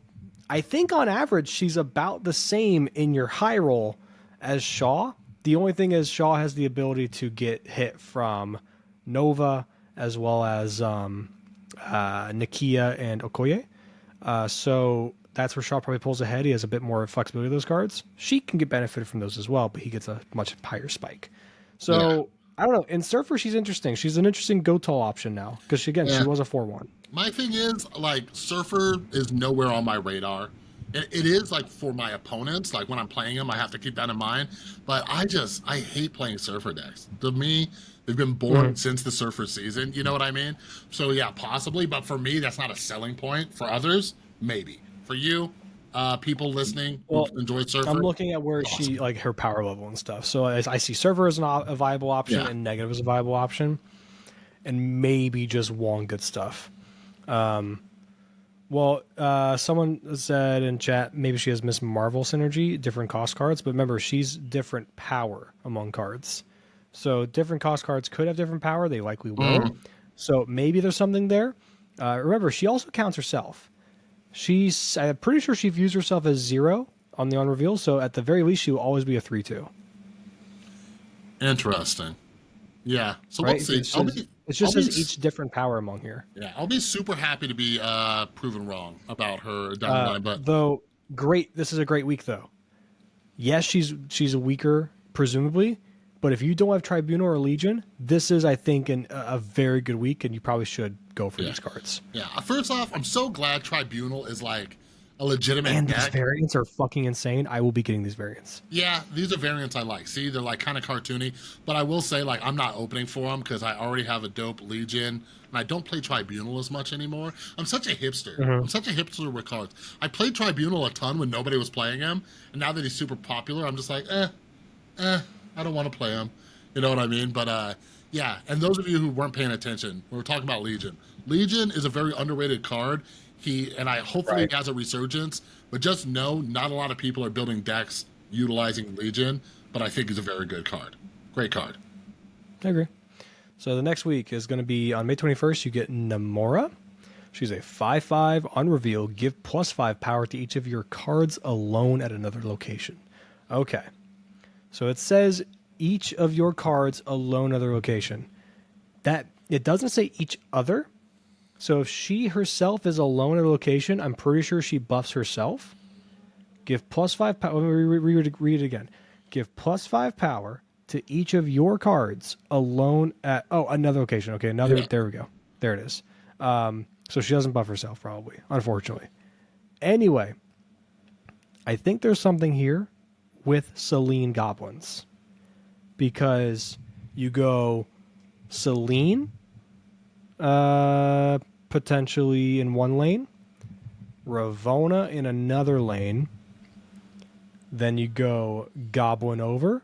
I think on average she's about the same in your high roll as Shaw. The only thing is Shaw has the ability to get hit from Nova as well as Nakia and Okoye. So that's where Shaw probably pulls ahead. He has a bit more flexibility with those cards. She can get benefited from those as well, but he gets a much higher spike. Yeah, So I don't know. In Surfer, she's interesting. She's an interesting go tall option now because she yeah. was a 4-1. My thing is, like, Surfer is nowhere on my radar. It is, like, for my opponents. Like, when I'm playing them, I have to keep that in mind. But I hate playing Surfer decks. To me, they've been born since the Surfer season. You know what I mean? So, yeah, possibly. But for me, that's not a selling point. For others, maybe. For you, people listening who Well, enjoy I'm Surfer, looking at where awesome. she like her power level and stuff. So I see Surfer as a viable option Yeah. and Negative as a viable option, and maybe just Wong good stuff. Well, someone said in chat maybe she has Miss Marvel synergy, different cost cards, but remember she's different power among cards. So different cost cards could have different power. They likely will. Mm. So maybe there's something there. Remember, she also counts herself. I'm pretty sure she views herself as 0 on the on reveal. So at the very least, she will always be a 3-2. Interesting. Yeah. So we'll Right? see. It just says each different power among here. Yeah, I'll be super happy to be proven wrong about her down the line. But Though great, this is a great week though. Yes, she's a weaker presumably, but if you don't have Tribunal or Legion, this is I think a very good week, and you probably should go for these cards. yeah, first off, I'm so glad Tribunal is like a legitimate And these deck. variants are fucking insane. I will be getting these variants. Yeah, these are variants I like. See, they're like kind of cartoony, but I will say like I'm not opening for them because I already have a dope Legion, and I don't play Tribunal as much anymore. I'm such a hipster. I'm such a hipster with cards. I played Tribunal a ton when nobody was playing him, and now that he's super popular, I'm just like, I don't want to play him. You know what I mean? But Yeah, and those of you who weren't paying attention, we were talking about Legion. Legion is a very underrated card. I hopefully Right. he has a resurgence, but just know not a lot of people are building decks utilizing Legion, but I think he's a very good card. Great card. I agree. So the next week is going to be on May 21st. You get Namora. She's a 5/5 on reveal. Give +5 power to each of your cards alone at another location. Okay. So it says each of your cards alone at another location. That it doesn't say each other. So if she herself is alone at a location, I'm pretty sure she buffs herself. Give +5 power. Let me read it again. Give +5 power to each of your cards alone at another location. Okay, another. Yeah. There we go. There it is. So she doesn't buff herself, probably, unfortunately. Anyway, I think there's something here with Selene goblins, because you go Selene, potentially in one lane, Ravona in another lane, then you go Goblin over,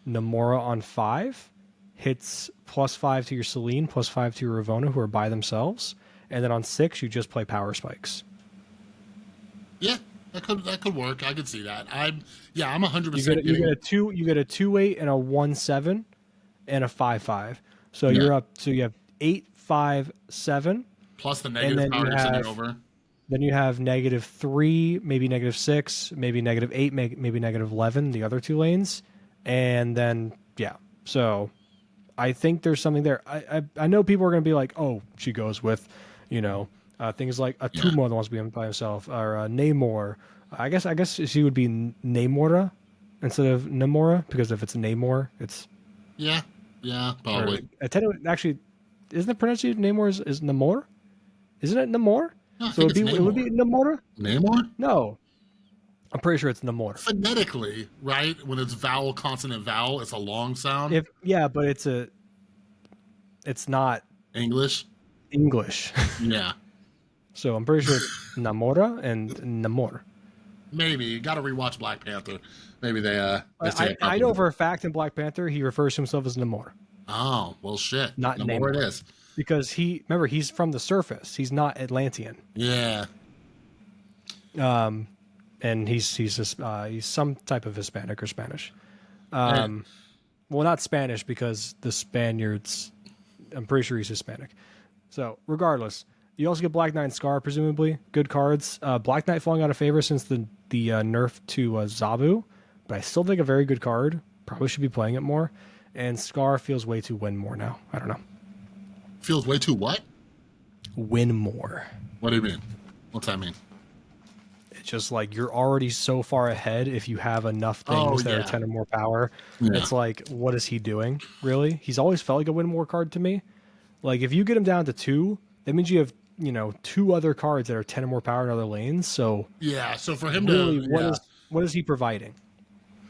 Namora on 5, hits +5 to your Selene, +5 to your Ravona, who are by themselves, and then on 6 you just play power spikes. Yeah, that could work. I could see that. I'm 100%. You get a 2/8 and a 1/7 and a 5/5. So Yeah. you're up. So you have 8, 5, 7, Plus the and negative then power you're sending over. then you have -3, maybe -6, maybe -8, maybe -11. The other two lanes, and then yeah. So I think there's something there. I know people are going to be like, oh, she goes with, things like a Tumo that wants to be by himself, or Namor. I guess she would be Namora instead of Namora, because if it's Namor, it's Yeah, probably. actually, isn't the pronunciation Namor is Namor? Isn't it Namor? No, I So think it's it would be Namora. Namor? No, I'm pretty sure it's Namor. Phonetically, right? When it's vowel, consonant, vowel, it's a long sound. But it's not English. English. Yeah, So I'm pretty sure it's Namora and Namor. maybe. You got to rewatch Black Panther. Maybe they say it I know properly. for a fact in Black Panther he refers to himself as Namor, Oh, well, shit. not Namor it Namor, is. because he's from the surface. He's not Atlantean. Yeah. And he's some type of Hispanic or Spanish. Hey, Well, not Spanish, because the Spaniards, I'm pretty sure he's Hispanic. So regardless, you also get Black Knight and Scar, presumably good cards. Black Knight falling out of favor since the nerf to Zabu, but I still think a very good card. Probably should be playing it more. And Scar feels way too win more now. I don't know. feels way too what? Win more. What do you mean? What's that mean? It's just like you're already so far ahead if you have enough things that are 10 or more power. Yeah. It's like, what is he doing, really? He's always felt like a win more card to me. Like, if you get him down to 2, that means you have, 2 other cards that are 10 or more power in other lanes. So, Yeah, so for him really, to... what is he providing?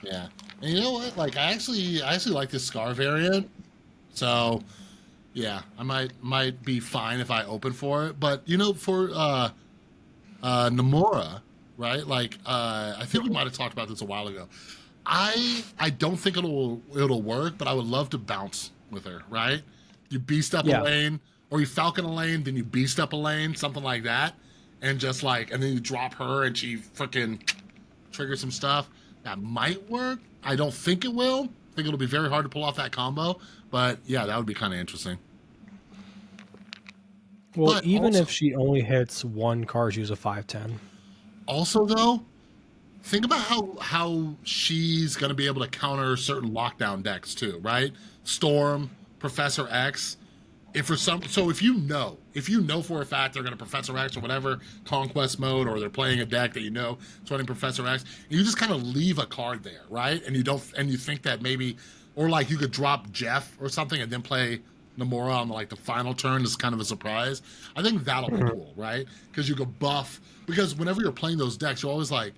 Yeah. And you know what? Like, I actually like this Scar variant. So, yeah, I might be fine if I open for it. But, for Namora, right? Like, I think we might have talked about this a while ago. I don't think it'll work, but I would love to bounce with her, right? You beast up a lane, or you falcon a lane, then you beast up a lane, something like that. And just like, and then you drop her and she freaking triggers some stuff. That might work. I don't think it will. I think it'll be very hard to pull off that combo. But yeah, that would be kind of interesting. Well, But even also- if she only hits one card, she's a 5/10. Also, though, think about how she's going to be able to counter certain lockdown decks too, right? Storm, Professor X. If you know for a fact they're going to Professor X or whatever conquest mode, or they're playing a deck that is running Professor X, you just kind of leave a card there, right? And you think that maybe, or like you could drop Jeff or something and then play Namora on like the final turn as kind of a surprise. I think that'll be cool, right? Because you could buff. Because whenever you're playing those decks, you're always like,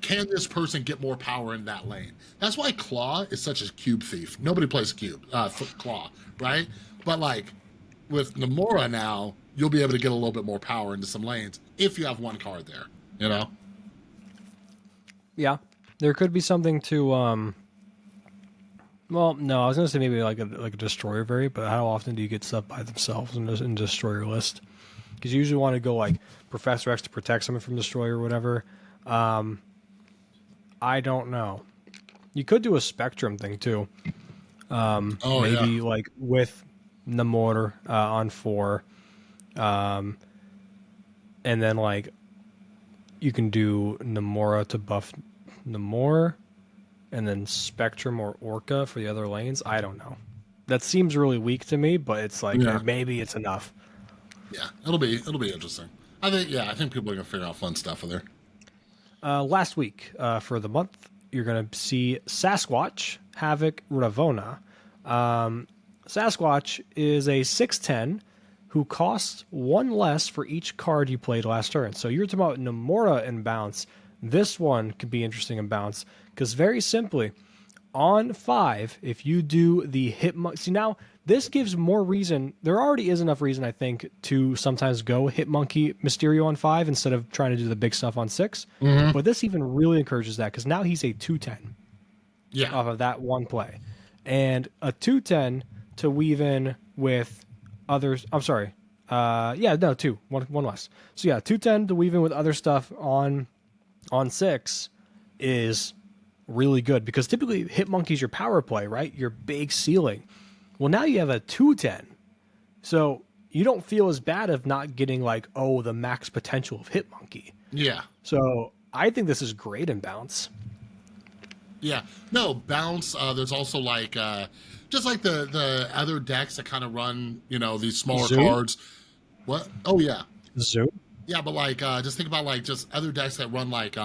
can this person get more power in that lane? That's why Claw is such a cube thief. Nobody plays Claw, right? But like with Namora now, you'll be able to get a little bit more power into some lanes if you have one card there, Yeah, there could be something to Well, no, I was gonna say maybe like a destroyer variant, but how often do you get stuff by themselves in destroyer list? Because you usually want to go like Professor X to protect someone from destroyer or whatever. I don't know. You could do a Spectrum thing too. Oh yeah, Maybe like with Namor on 4, and then like you can do Namora to buff Namor, and then Spectrum or Orca for the other lanes. I don't know. That seems really weak to me, but it's like yeah, maybe it's enough. yeah. It'll be interesting. I think people are gonna figure out fun stuff with her. Last week for the month, you're going to see Sasquatch, Havoc, Ravona. Sasquatch is a 6/10 who costs 1 less for each card you played last turn. So you're talking about Namora in bounce. This one could be interesting in bounce because very simply, on 5, if you do the hit monkey, see now this gives more reason. There already is enough reason, I think, to sometimes go hit monkey Mysterio on 5 instead of trying to do the big stuff on 6. But this even really encourages that because now he's a 2/10 Yeah, off of that one play, and a 2/10 to weave in with others. I'm sorry, yeah, no, one less. So yeah, 2/10 to weave in with other stuff on 6 is really good because typically hit monkey's your power play, right? Your big ceiling. Well, now you have a 2/10, so you don't feel as bad of not getting like, oh, the max potential of hit monkey. yeah, So I think this is great in bounce. yeah. No bounce. There's also like just like the other decks that kind of run these smaller Zoom? cards. What? Oh yeah, Zoom. yeah. But like just think about like just other decks that run like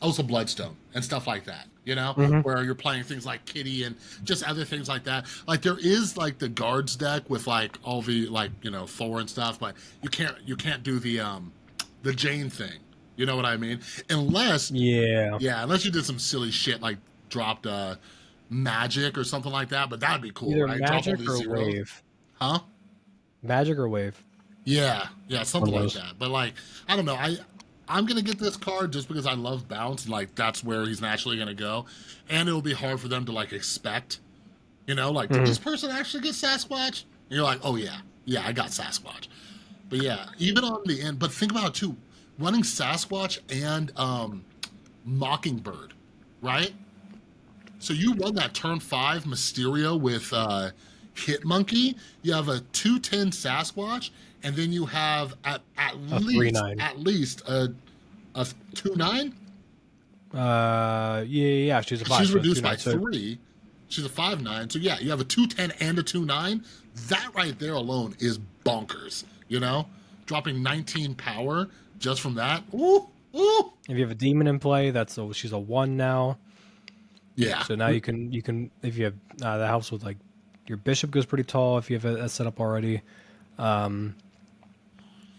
also Bloodstone and stuff like that. Where you're playing things like Kitty and just other things like that. Like there is like the guards deck with like all the like Thor and stuff, but you can't do the Jane thing. You know what I mean? Unless Yeah. unless you did some silly shit like dropped magic or something like that. But that'd be cool, Either right? Drop all magic these or zeros. wave. Huh? Magic or wave. Yeah, something One of like those. that. But like, I don't know. I'm gonna get this card just because I love bounce, and like that's where he's naturally gonna go, and it'll be hard for them to like expect, like did this person actually get Sasquatch? And you're like, oh yeah, I got Sasquatch. But yeah, even on the end. But think about it too, running Sasquatch and Mockingbird, right? So you run that turn 5 Mysterio with Hitmonkey. You have a 2/10 Sasquatch, and then you have at A least 3/9. a 2/9. Yeah. She's a 5. She's so reduced 2/9, by so 3. She's a 5/9. So yeah, you have a 2/10 and a 2/9. That right there alone is bonkers. Dropping 19 power just from that. Ooh, ooh. If you have a demon in play, she's a 1 now. Yeah. So now you can if you have that helps with like your bishop goes pretty tall if you have that set up already.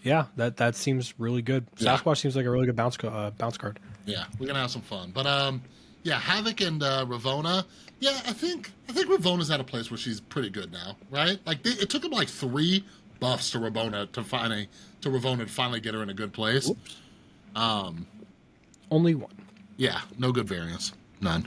Yeah, that seems really good. Yeah. Sasquatch seems like a really good bounce card. Yeah, we're gonna have some fun. But yeah, Havoc and Ravona. Yeah, I think Ravona's at a place where she's pretty good now, right? Like it took him like 3 buffs to Ravona to finally get her in a good place. Oops. Only 1. Yeah, no good variants, none.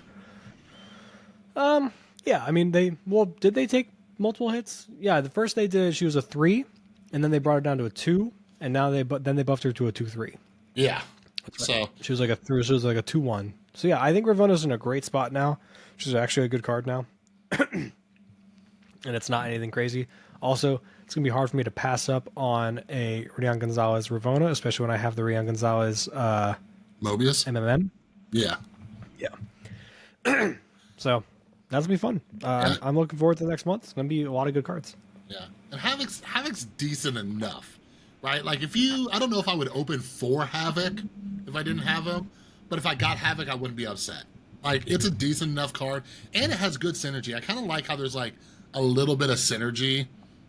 Yeah, I mean did they take multiple hits? Yeah, the first they did she was a 3, and then they brought it down to a 2, and now they buffed her to a 2/3. Yeah, Right. so She was like a 2/1. So yeah, I think Ravona's in a great spot now. She's actually a good card now. And it's not anything crazy. Also, it's going to be hard for me to pass up on a Rian Gonzalez Ravona, especially when I have the Rian Gonzalez Mobius. MMM. Yeah, Yeah. So that's going to be fun. I'm looking forward to the next month. It's going to be a lot of good cards. yeah, and Havoc's decent enough, right? Like I don't know if I would open 4 Havoc if I didn't have him, but if I got Havoc, I wouldn't be upset. Like it's a decent enough card, and it has good synergy. I kind of like how there's like a little bit of synergy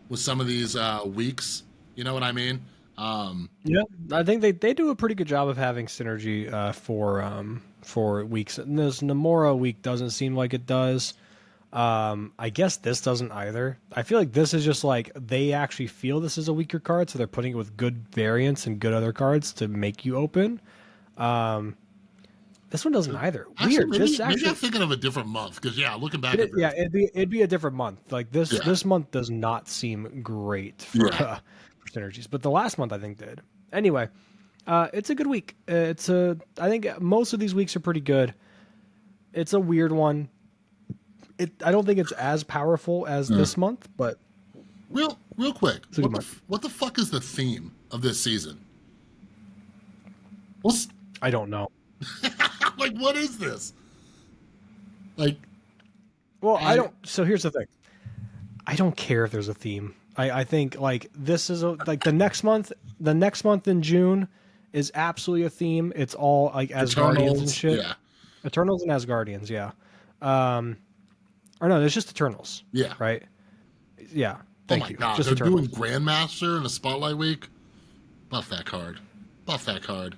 with some of these weeks. You know what I mean? Yeah, I think they do a pretty good job of having synergy for weeks. And this Namora week doesn't seem like it does. I guess this doesn't either. I feel like this is just like they actually feel this is a weaker card, so they're putting it with good variants and good other cards to make you open. This one doesn't either. Actually, Weird. maybe, This maybe actually, I'm thinking of a different month because looking back at this, yeah, it'd be a different month. Like this Yeah. this month does not seem great for synergies, but the last month I think did. Anyway, it's a good week. I think most of these weeks are pretty good. It's a weird one. I don't think it's as powerful as this month, but real quick, a good what the fuck is the theme of this season? I don't know. Like, what is this? Like, Well, I don't. So here's the thing. I don't care if there's a theme. I think like this is like the next month. The next month in June is absolutely a theme. It's all like Asgardians and shit. Yeah. Eternals and Asgardians. Yeah. Or no, it's just Eternals. Yeah. Right. Yeah. Thank you. God, Just they're Eternals. doing Grandmaster in a Spotlight Week. Buff that card. Buff that card.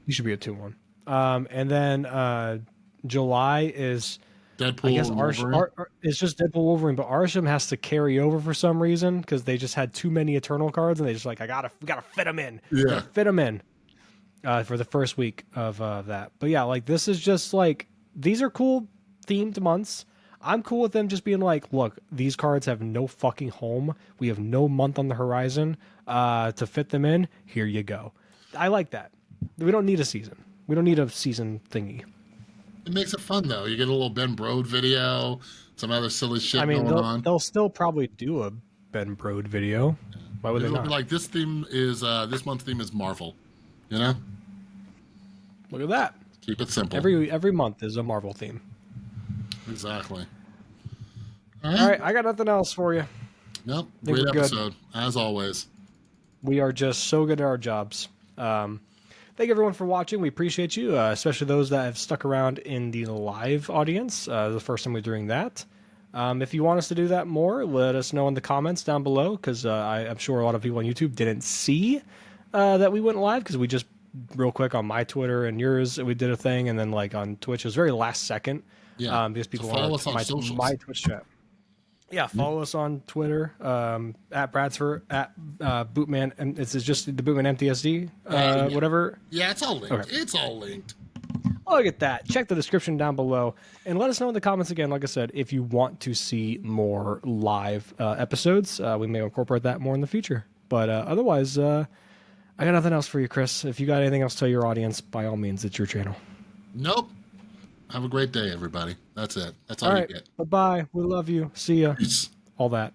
You should be a 2-1. And then July is Deadpool. I guess Wolverine. it's just Deadpool Wolverine, but Arsham has to carry over for some reason because they just had too many Eternal cards, and they just like we gotta fit them in. Yeah. Fit them in for the first week of that. But yeah, like this is just like these are cool themed months. I'm cool with them just being like, look, these cards have no fucking home. We have no month on the horizon to fit them in. Here you go. I like that. We don't need a season. We don't need a season thingy. It makes it fun though. You get a little Ben Brode video, some other silly shit going on. They'll still probably do a Ben Brode video. Why would they It'll not? be like this theme is this month's theme is Marvel. You know? Look at that. Keep it simple. Every month is a Marvel theme. Exactly. All right, I got nothing else for you. Yep. Great episode, as always. We are just so good at our jobs. Thank everyone for watching. We appreciate you, especially those that have stuck around in the live audience. The first time we're doing that. If you want us to do that more, let us know in the comments down below, because I'm sure a lot of people on YouTube didn't see that we went live, because we just, real quick, on my Twitter and yours, we did a thing, and then like on Twitch, it was very last second. Yeah. Because people follow want us on socials. my Twitch chat. Yeah, follow us on Twitter at Bradsford at Bootman, and it's just the Bootman MTSD, whatever. Yeah, it's all linked. Okay. It's all linked. Look at that. Check the description down below, and let us know in the comments again. Like I said, if you want to see more live episodes, we may incorporate that more in the future. But otherwise, I got nothing else for you, Chris. If you got anything else to tell your audience, by all means, it's your channel. Nope. Have a great day, everybody. That's it. That's all All you right. get. Bye-bye. We love you. See ya. Peace. All that.